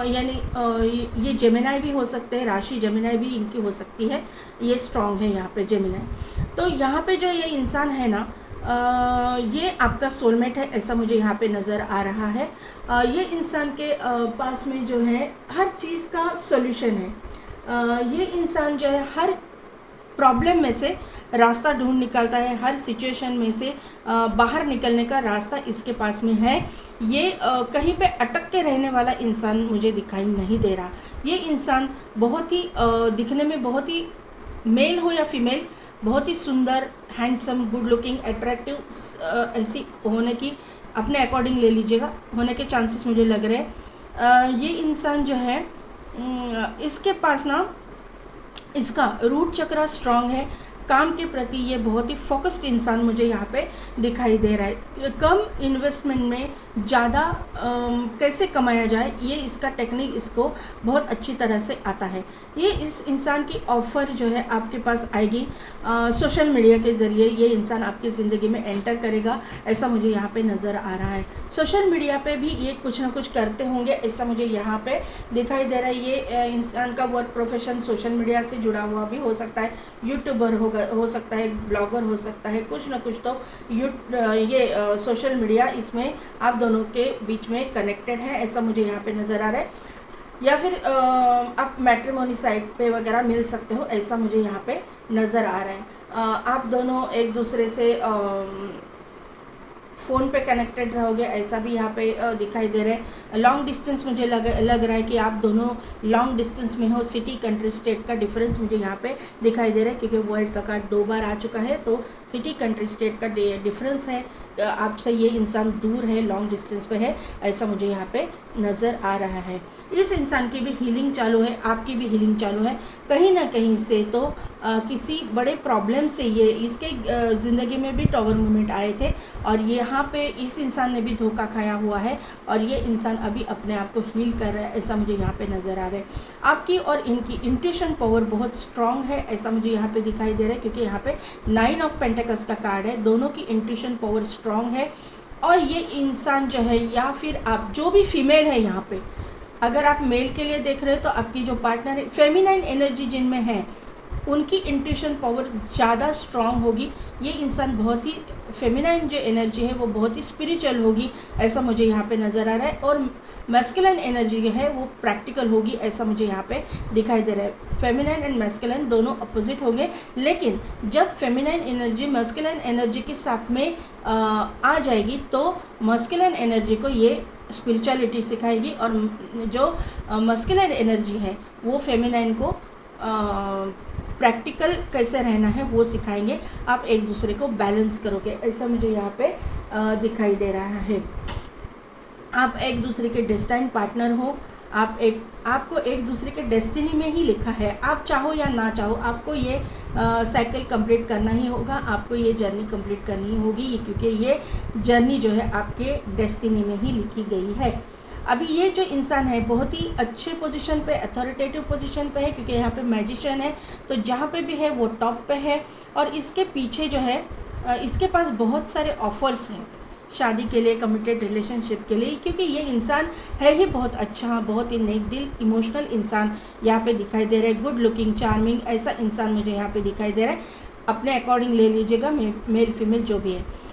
यानी ये जेमिनाई भी हो सकते हैं, राशि जेमिनाई भी इनकी हो सकती है, ये स्ट्रॉन्ग है यहाँ पे जेमिनाई। तो यहाँ पे जो ये इंसान है ना ये आपका सोलमेट है, ऐसा मुझे यहाँ पे नज़र आ रहा है। ये इंसान के पास में जो है हर चीज़ का सॉल्यूशन है। ये इंसान जो है हर प्रॉब्लम में से रास्ता ढूंढ निकलता है, हर सिचुएशन में से बाहर निकलने का रास्ता इसके पास में है। ये कहीं पे अटक के रहने वाला इंसान मुझे दिखाई नहीं दे रहा। ये इंसान बहुत ही दिखने में बहुत ही, मेल हो या फीमेल, बहुत ही सुंदर, हैंडसम, गुड लुकिंग, अट्रैक्टिव, ऐसी होने की अपने अकॉर्डिंग ले लीजिएगा, होने के चांसेस मुझे लग रहे हैं। ये इंसान जो है इसके पास ना, इसका रूट चक्र स्ट्रांग है। काम के प्रति ये बहुत ही फोकस्ड इंसान मुझे यहाँ पे दिखाई दे रहा है। कम इन्वेस्टमेंट में ज़्यादा कैसे कमाया जाए, ये इसका टेक्निक इसको बहुत अच्छी तरह से आता है। ये इस इंसान की ऑफ़र जो है आपके पास आएगी सोशल मीडिया के ज़रिए। ये इंसान आपकी ज़िंदगी में एंटर करेगा, ऐसा मुझे यहाँ पे नज़र आ रहा है। सोशल मीडिया पे भी ये कुछ ना कुछ करते होंगे, ऐसा मुझे यहाँ पे दिखाई दे रहा है। ये इंसान का वर्क प्रोफेशन सोशल मीडिया से जुड़ा हुआ भी हो सकता है, यूट्यूबर हो सकता है, ब्लॉगर हो सकता है, कुछ ना कुछ तो ये सोशल मीडिया इसमें आप दोनों के बीच में कनेक्टेड है, ऐसा मुझे यहाँ पे नज़र आ रहा है। या फिर आप मैट्रिमोनी साइट पे वगैरह मिल सकते हो, ऐसा मुझे यहाँ पे नज़र आ रहा है। आप दोनों एक दूसरे से फ़ोन पे कनेक्टेड रहोगे, ऐसा भी यहाँ पे दिखाई दे रहा है। लॉन्ग डिस्टेंस मुझे लग रहा है कि आप दोनों लॉन्ग डिस्टेंस में हो। सिटी, कंट्री, स्टेट का डिफरेंस मुझे यहाँ पे दिखाई दे रहा है, क्योंकि वर्ल्ड का कार्ड 2 बार आ चुका है, तो सिटी, कंट्री, स्टेट का डिफरेंस है। आपसे ये इंसान दूर है, लॉन्ग डिस्टेंस पे है, ऐसा मुझे यहाँ पे नज़र आ रहा है। इस इंसान की भी हीलिंग चालू है, आपकी भी हीलिंग चालू है। कहीं ना कहीं से तो किसी बड़े प्रॉब्लम से ये इसके ज़िंदगी में भी टॉवर मूवमेंट आए थे, और यहाँ पे इस इंसान ने भी धोखा खाया हुआ है, और ये इंसान अभी अपने आप को हील कर रहा है, ऐसा मुझे यहाँ पे नज़र आ रहा है। आपकी और इनकी इंट्यूशन पावर बहुत स्ट्रांग है, ऐसा मुझे यहाँ पे दिखाई दे रहा है, क्योंकि यहाँ पे 9 ऑफ पेंटिकल्स का कार्ड है। दोनों की इंट्यूशन पावर स्ट्रांग है। और ये इंसान जो है, या फिर आप जो भी फीमेल है यहाँ पे, अगर आप मेल के लिए देख रहे हो तो आपकी जो पार्टनर है, फेमिनाइन एनर्जी जिनमें है, उनकी इंट्यूशन पावर ज़्यादा स्ट्रांग होगी। ये इंसान बहुत ही फेमिनाइन जो एनर्जी है वो बहुत ही स्पिरिचुअल होगी, ऐसा मुझे यहाँ पे नज़र आ रहा है। और मैस्कुलिन एनर्जी है वो प्रैक्टिकल होगी, ऐसा मुझे यहाँ पे दिखाई दे रहा है। फेमिनाइन एंड मैस्कुलिन दोनों अपोजिट होंगे, लेकिन जब फेमिनाइन एनर्जी मैस्कुलिन एनर्जी के साथ में आ जाएगी, तो मैस्कुलिन एनर्जी को ये स्पिरिचुअलिटी सिखाएगी, और जो मैस्कुलिन एनर्जी है वो फेमिनाइन को प्रैक्टिकल कैसे रहना है वो सिखाएंगे। आप एक दूसरे को बैलेंस करोगे, ऐसा मुझे यहाँ पे दिखाई दे रहा है। आप एक दूसरे के डेस्टाइन पार्टनर हो। आपको एक दूसरे के डेस्टिनी में ही लिखा है, आप चाहो या ना चाहो, आपको ये साइकिल कंप्लीट करना ही होगा, आपको ये जर्नी कंप्लीट करनी होगी, क्योंकि ये जर्नी जो है आपके डेस्टिनी में ही लिखी गई है। अभी ये जो इंसान है बहुत ही अच्छे पोजीशन पे, अथॉरिटेटिव पोजीशन पे है, क्योंकि यहाँ पे मैजिशियन है, तो जहाँ पे भी है वो टॉप पे है। और इसके पीछे जो है इसके पास बहुत सारे ऑफर्स हैं शादी के लिए, कमिटेड रिलेशनशिप के लिए, क्योंकि ये इंसान है ही बहुत अच्छा, बहुत ही नेक दिल, इमोशनल इंसान यहाँ पे दिखाई दे रहा है। गुड लुकिंग, चार्मिंग, ऐसा इंसान मुझे यहाँ पे दिखाई दे रहा है। अपने अकॉर्डिंग ले लीजिएगा, मेल फीमेल जो भी है।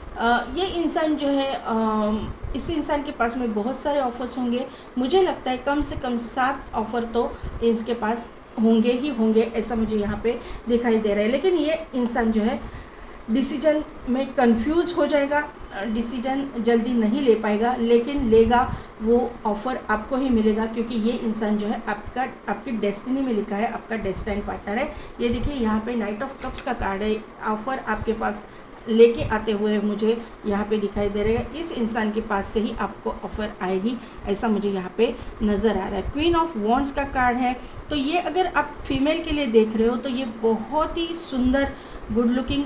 ये इंसान जो है इस इंसान के पास में बहुत सारे ऑफ़र्स होंगे। मुझे लगता है कम से कम 7 ऑफ़र तो इसके पास होंगे ही होंगे, ऐसा मुझे यहाँ पे दिखाई दे रहा है। लेकिन ये इंसान जो है डिसीजन में कंफ्यूज हो जाएगा, डिसीजन जल्दी नहीं ले पाएगा, लेकिन लेगा वो ऑफ़र आपको ही मिलेगा, क्योंकि ये इंसान जो है आपकी डेस्टिनी में लिखा है, आपका डेस्टाइन पार्टनर है। ये देखिए यहाँ पे नाइट ऑफ कप्स का कार्ड है। ऑफ़र आपके पास लेके आते हुए मुझे यहाँ पे दिखाई दे रहा है। इस इंसान के पास से ही आपको ऑफ़र आएगी, ऐसा मुझे यहाँ पे नज़र आ रहा है। क्वीन ऑफ वॉन्ड्स का कार्ड है, तो ये अगर आप फीमेल के लिए देख रहे हो तो ये बहुत ही सुंदर गुड लुकिंग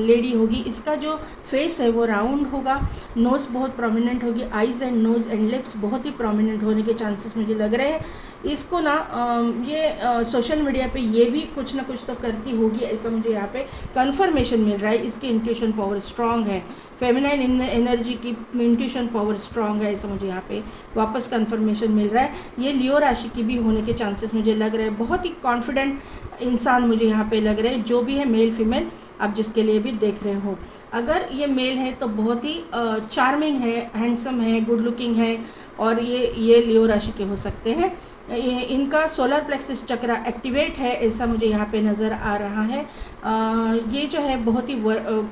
लेडी होगी। इसका जो फेस है वो राउंड होगा, नोज़ बहुत प्रोमिनेंट होगी, eyes and nose and lips बहुत ही प्रोमिनेंट होने के चांसेस मुझे लग रहे हैं। इसको ना ये सोशल मीडिया पे ये भी कुछ ना कुछ तो करती होगी, ऐसा मुझे यहाँ पे कंफर्मेशन मिल रहा है। इसकी इंट्यूशन पावर स्ट्रांग है, फेमिनाइन एनर्जी की इंट्यूशन पावर स्ट्रांग है, ऐसा मुझे यहाँ पे वापस कंफर्मेशन मिल रहा है। ये लियो राशि की भी होने के चांसेस मुझे लग रहे हैं। बहुत ही कॉन्फिडेंट इंसान मुझे यहाँ पे लग रहे हैं, जो भी है मेल फीमेल आप जिसके लिए भी देख रहे हो। अगर ये मेल है तो बहुत ही चार्मिंग है, हैंडसम है, गुड लुकिंग है, और ये लियो राशि के हो सकते हैं। इनका सोलर प्लेक्सस चक्र एक्टिवेट है, ऐसा मुझे यहाँ पे नज़र आ रहा है। ये जो है बहुत ही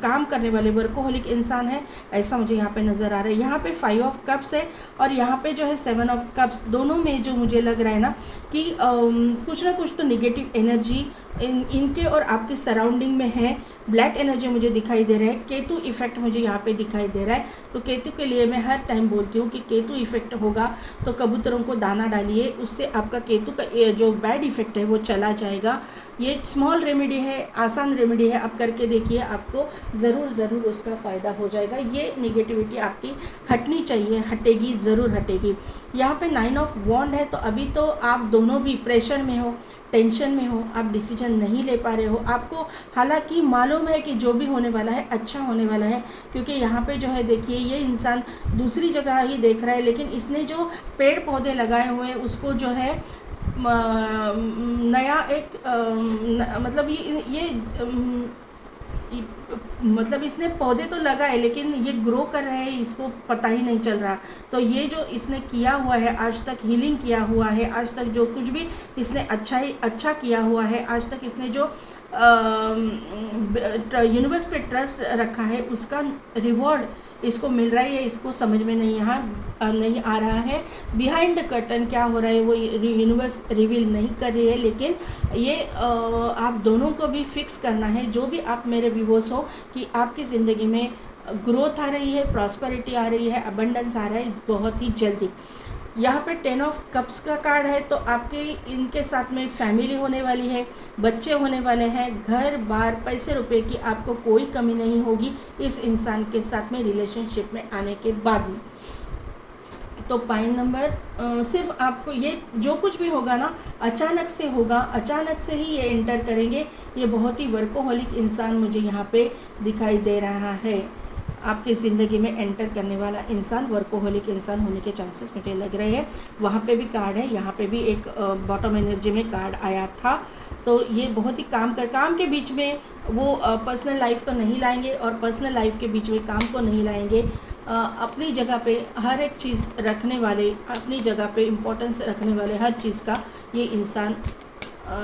काम करने वाले वर्कोहोलिक इंसान है, ऐसा मुझे यहाँ पे नज़र आ रहा है। यहाँ पे 5 ऑफ कप्स है और यहाँ पे जो है 7 ऑफ कप्स, दोनों में जो मुझे लग रहा है ना कि कुछ ना कुछ तो निगेटिव एनर्जी इनके और आपके सराउंडिंग में है। ब्लैक एनर्जी मुझे दिखाई दे रहा है, केतु इफेक्ट मुझे यहाँ पे दिखाई दे रहा है। तो केतु के लिए मैं हर टाइम बोलती हूँ कि केतु इफेक्ट होगा तो कबूतरों को दाना डालिए, उससे आपका केतु का जो बैड इफेक्ट है वो चला जाएगा। ये स्मॉल रेमेडी है, आसान रेमेडी है, आप करके देखिए, आपको ज़रूर उसका फ़ायदा हो जाएगा। ये निगेटिविटी आपकी हटनी चाहिए, हटेगी, ज़रूर हटेगी। यहाँ पे 9 ऑफ वॉन्ड है, तो अभी तो आप दोनों भी प्रेशर में हो, टेंशन में हो, आप डिसीजन नहीं ले पा रहे हो। आपको हालांकि मालूम है कि जो भी होने वाला है अच्छा होने वाला है, क्योंकि यहाँ पे जो है देखिए ये इंसान दूसरी जगह ही देख रहा है, लेकिन इसने जो पेड़ पौधे लगाए हुए हैं उसको जो है नया एक मतलब मतलब इसने पौधे तो लगाए लेकिन ये ग्रो कर रहे हैं, इसको पता ही नहीं चल रहा। तो ये जो इसने किया हुआ है, आज तक हीलिंग किया हुआ है, आज तक जो कुछ भी इसने अच्छा किया हुआ है, आज तक इसने जो यूनिवर्स पे ट्रस्ट रखा है, उसका रिवॉर्ड इसको मिल रहा है। इसको समझ में नहीं आ रहा है बिहाइंड द कर्टन क्या हो रहा है, वो यूनिवर्स रिवील नहीं कर रही है। लेकिन ये आप दोनों को भी फिक्स करना है, जो भी आप मेरे व्यूअर्स हो, कि आपकी ज़िंदगी में ग्रोथ आ रही है, प्रॉस्पेरिटी आ रही है, अबंडेंस आ रहा है बहुत ही जल्दी। यहाँ पे 10 ऑफ कप्स का कार्ड है, तो आपके इनके साथ में फैमिली होने वाली है, बच्चे होने वाले हैं, घर बार पैसे रुपए की आपको कोई कमी नहीं होगी इस इंसान के साथ में रिलेशनशिप में आने के बाद में। तो पॉइंट नंबर सिर्फ आपको ये जो कुछ भी होगा ना अचानक से होगा, अचानक से ही ये एंटर करेंगे। ये बहुत ही वर्कोहोलिक इंसान मुझे यहाँ पे दिखाई दे रहा है। आपकी ज़िंदगी में एंटर करने वाला इंसान वर्कोहोलिक इंसान होने के चांसेस मुझे लग रहे हैं। वहाँ पे भी कार्ड है, यहाँ पे भी एक बॉटम एनर्जी में कार्ड आया था। तो ये बहुत ही काम के बीच में वो पर्सनल लाइफ को नहीं लाएंगे और पर्सनल लाइफ के बीच में काम को नहीं लाएंगे। अपनी जगह पे हर एक चीज़ रखने वाले, अपनी जगह पे इम्पोर्टेंस रखने वाले हर चीज़ का ये इंसान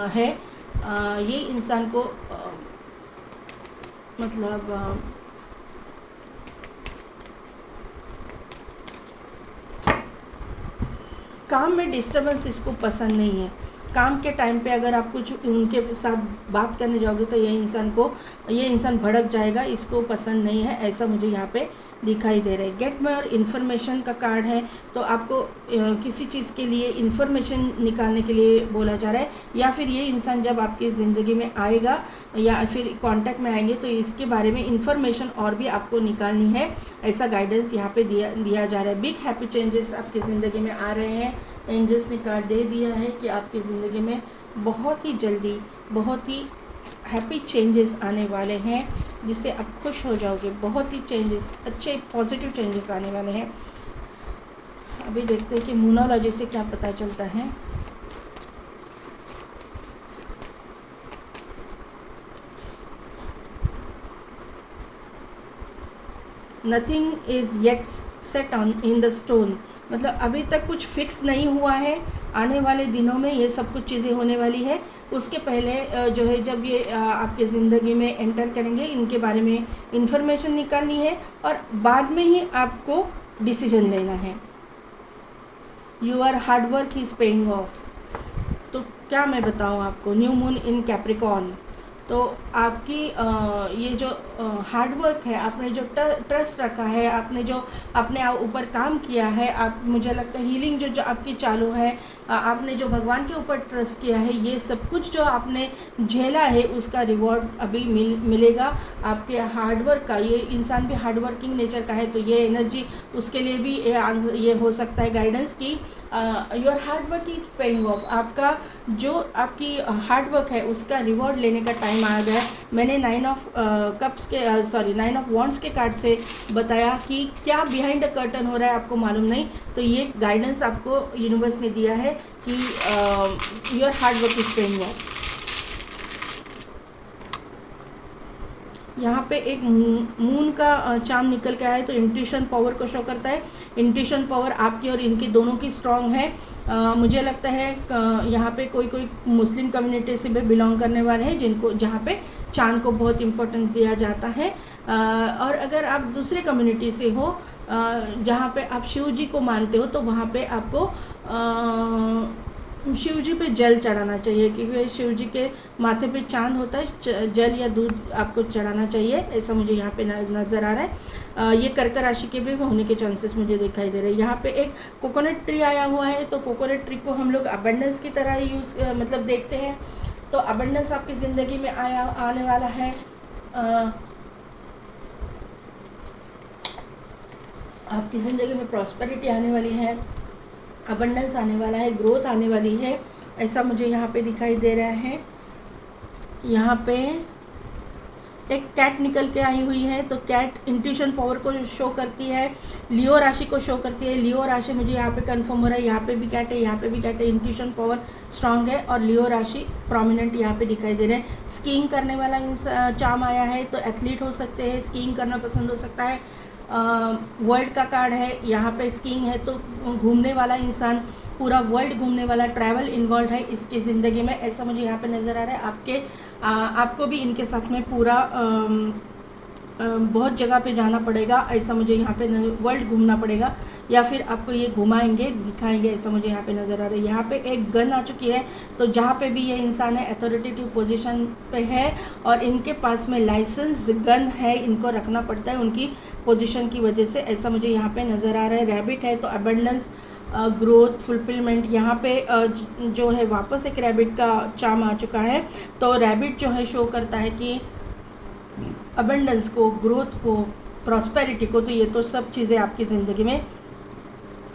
है। ये इंसान को मतलब काम में डिस्टर्बेंस इसको पसंद नहीं है। काम के टाइम पे अगर आप कुछ उनके साथ बात करने जाओगे तो ये इंसान भड़क जाएगा, इसको पसंद नहीं है, ऐसा मुझे यहाँ पे दिखाई दे रहा है। गेट मोर इन्फॉर्मेशन का कार्ड है, तो आपको किसी चीज़ के लिए इन्फॉर्मेशन निकालने के लिए बोला जा रहा है, या फिर ये इंसान जब आपकी ज़िंदगी में आएगा या फिर कांटेक्ट में आएंगे तो इसके बारे में इन्फॉर्मेशन और भी आपको निकालनी है, ऐसा गाइडेंस यहाँ पे दिया जा रहा है। बिग हैप्पी चेंजेस आपकी ज़िंदगी में आ रहे हैं। एंजल्स ने कार्ड दे दिया है कि आपकी ज़िंदगी में बहुत ही जल्दी बहुत ही हैप्पी चेंजेस आने वाले हैं, जिससे आप खुश हो जाओगे। बहुत ही चेंजेस, अच्छे पॉजिटिव चेंजेस आने वाले हैं। अभी देखते हैं कि मूनोलॉजी से क्या पता चलता है। Nothing is yet set on in the stone, मतलब अभी तक कुछ फिक्स नहीं हुआ है। आने वाले दिनों में ये सब कुछ चीज़ें होने वाली है। उसके पहले जो है जब ये आपके ज़िंदगी में एंटर करेंगे, इनके बारे में इंफॉर्मेशन निकालनी है और बाद में ही आपको डिसीजन लेना है। Your hard work is paying off. तो क्या मैं बताऊँ आपको, न्यू मून इन कैप्रिकॉर्न, तो आपकी ये जो हार्ड वर्क है, आपने जो ट्रस्ट रखा है, आपने जो अपने ऊपर काम किया है, आप मुझे लगता है हीलिंग जो आपकी चालू है, आपने जो भगवान के ऊपर ट्रस्ट किया है, ये सब कुछ जो आपने झेला है उसका रिवॉर्ड अभी मिलेगा आपके हार्ड वर्क का। ये इंसान भी हार्ड वर्किंग नेचर का है, तो ये एनर्जी उसके लिए भी ये हो सकता है गाइडेंस की your hard work is paying off. आपका जो आपकी हार्ड वर्क है उसका रिवॉर्ड लेने का टाइम आ गया। मैंने 9 ऑफ वॉन्ड्स के कार्ड से बताया कि क्या बिहाइंड द कर्टन हो रहा है आपको मालूम नहीं, तो ये गाइडेंस आपको यूनिवर्स ने दिया है कि your hard work is paying off. यहाँ पे एक मून का चार्म निकल के आया है, तो इंट्यूशन पावर को शो करता है। इंट्यूशन पावर आपकी और इनकी दोनों की स्ट्रांग है। मुझे लगता है यहाँ पे कोई मुस्लिम कम्युनिटी से भी बिलोंग करने वाले हैं जिनको जहाँ पे चांद को बहुत इम्पोर्टेंस दिया जाता है। और अगर आप दूसरे कम्युनिटी से हो जहाँ पे आप शिव जी को मानते हो, तो वहाँ पे आपको शिव जी पे जल चढ़ाना चाहिए, क्योंकि शिव जी के माथे पे चांद होता है। जल या दूध आपको चढ़ाना चाहिए, ऐसा मुझे यहाँ पे नज़र आ रहा है। ये कर्क राशि के भी होने के चांसेस मुझे दिखाई दे रहे हैं। यहाँ पे एक कोकोनट ट्री आया हुआ है, तो कोकोनट ट्री को हम लोग अबंडेंस की तरह यूज़ मतलब देखते हैं। तो अबंडेंस आपकी ज़िंदगी में आने वाला है। आपकी ज़िंदगी में प्रॉस्पेरिटी आने वाली है, अबंडेंस आने वाला है, ग्रोथ आने वाली है, ऐसा मुझे यहाँ पे दिखाई दे रहा है। यहाँ पे एक कैट निकल के आई हुई है, तो कैट इंट्यूशन पावर को शो करती है, लियो राशि को शो करती है। लियो राशि मुझे यहाँ पे कंफर्म हो रहा है, यहाँ पे भी कैट है, यहाँ पे भी कैट है। इंट्यूशन पावर स्ट्रांग है और लियो राशि प्रोमिनेंट यहाँ पे दिखाई दे रहे हैं। स्कीइंग करने वाला चार्म आया है, तो एथलीट हो सकते हैं, स्कीइंग करना पसंद हो सकता है। वर्ल्ड का कार्ड है, यहाँ पे स्कीइंग है, तो घूमने वाला इंसान, पूरा वर्ल्ड घूमने वाला, ट्रैवल इन्वॉल्व है इसकी ज़िंदगी में, ऐसा मुझे यहाँ पे नज़र आ रहा है। आपको भी इनके साथ में पूरा बहुत जगह पे जाना पड़ेगा, ऐसा मुझे यहाँ पे वर्ल्ड घूमना पड़ेगा, या फिर आपको ये घुमाएंगे, दिखाएंगे, ऐसा मुझे यहाँ पे नज़र आ रहा है। यहाँ पे एक गन आ चुकी है, तो जहाँ पे भी ये इंसान है अथॉरिटेटिव पोजीशन पे है और इनके पास में लाइसेंस्ड गन है, इनको रखना पड़ता है उनकी पोजीशन की वजह से, ऐसा मुझे यहाँ पे नज़र आ रहा है। रैबिट है, तो अबंडेंस, ग्रोथ, फुलफिलमेंट, यहाँ पे जो है वापस एक रैबिट का चार्म आ चुका है। तो रैबिट जो है शो करता है कि अबंडेंस को, ग्रोथ को, प्रॉस्पेरिटी को, तो ये तो सब चीज़ें आपकी ज़िंदगी में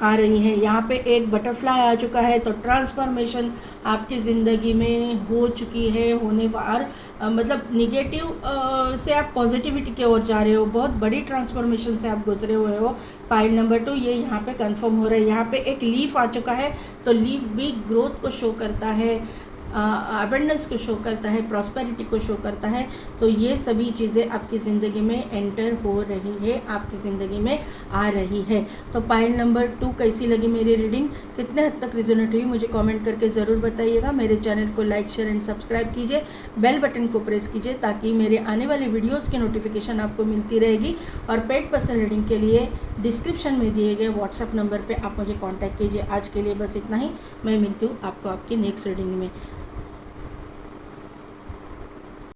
आ रही है। यहाँ पे एक बटरफ्लाई आ चुका है, तो ट्रांसफॉर्मेशन आपकी ज़िंदगी में हो चुकी है, होने वार मतलब निगेटिव से आप पॉजिटिविटी की ओर जा रहे हो, बहुत बड़ी ट्रांसफॉर्मेशन से आप गुजरे हुए हो। पाइल नंबर 2 ये यहाँ पे कंफर्म हो रहा है। यहाँ पे एक लीफ आ चुका है, तो लीफ भी ग्रोथ को शो करता है, अबंडेंस को शो करता है, प्रॉस्पेरिटी को शो करता है। तो ये सभी चीज़ें आपकी ज़िंदगी में एंटर हो रही है, आपकी ज़िंदगी में आ रही है। तो पाइल नंबर 2 कैसी लगी मेरी रीडिंग, कितने हद तक रिजोनेट हुई, मुझे कमेंट करके ज़रूर बताइएगा। मेरे चैनल को लाइक, शेयर एंड सब्सक्राइब कीजिए, बेल बटन को प्रेस कीजिए, ताकि मेरे आने वाली वीडियोज़ की नोटिफिकेशन आपको मिलती रहेगी। और पेड पर्सन रीडिंग के लिए डिस्क्रिप्शन में दिए गए व्हाट्सएप नंबर पर आप मुझे कॉन्टैक्ट कीजिए। आज के लिए बस इतना ही, मैं मिलती हूँ आपको आपकी नेक्स्ट रीडिंग में।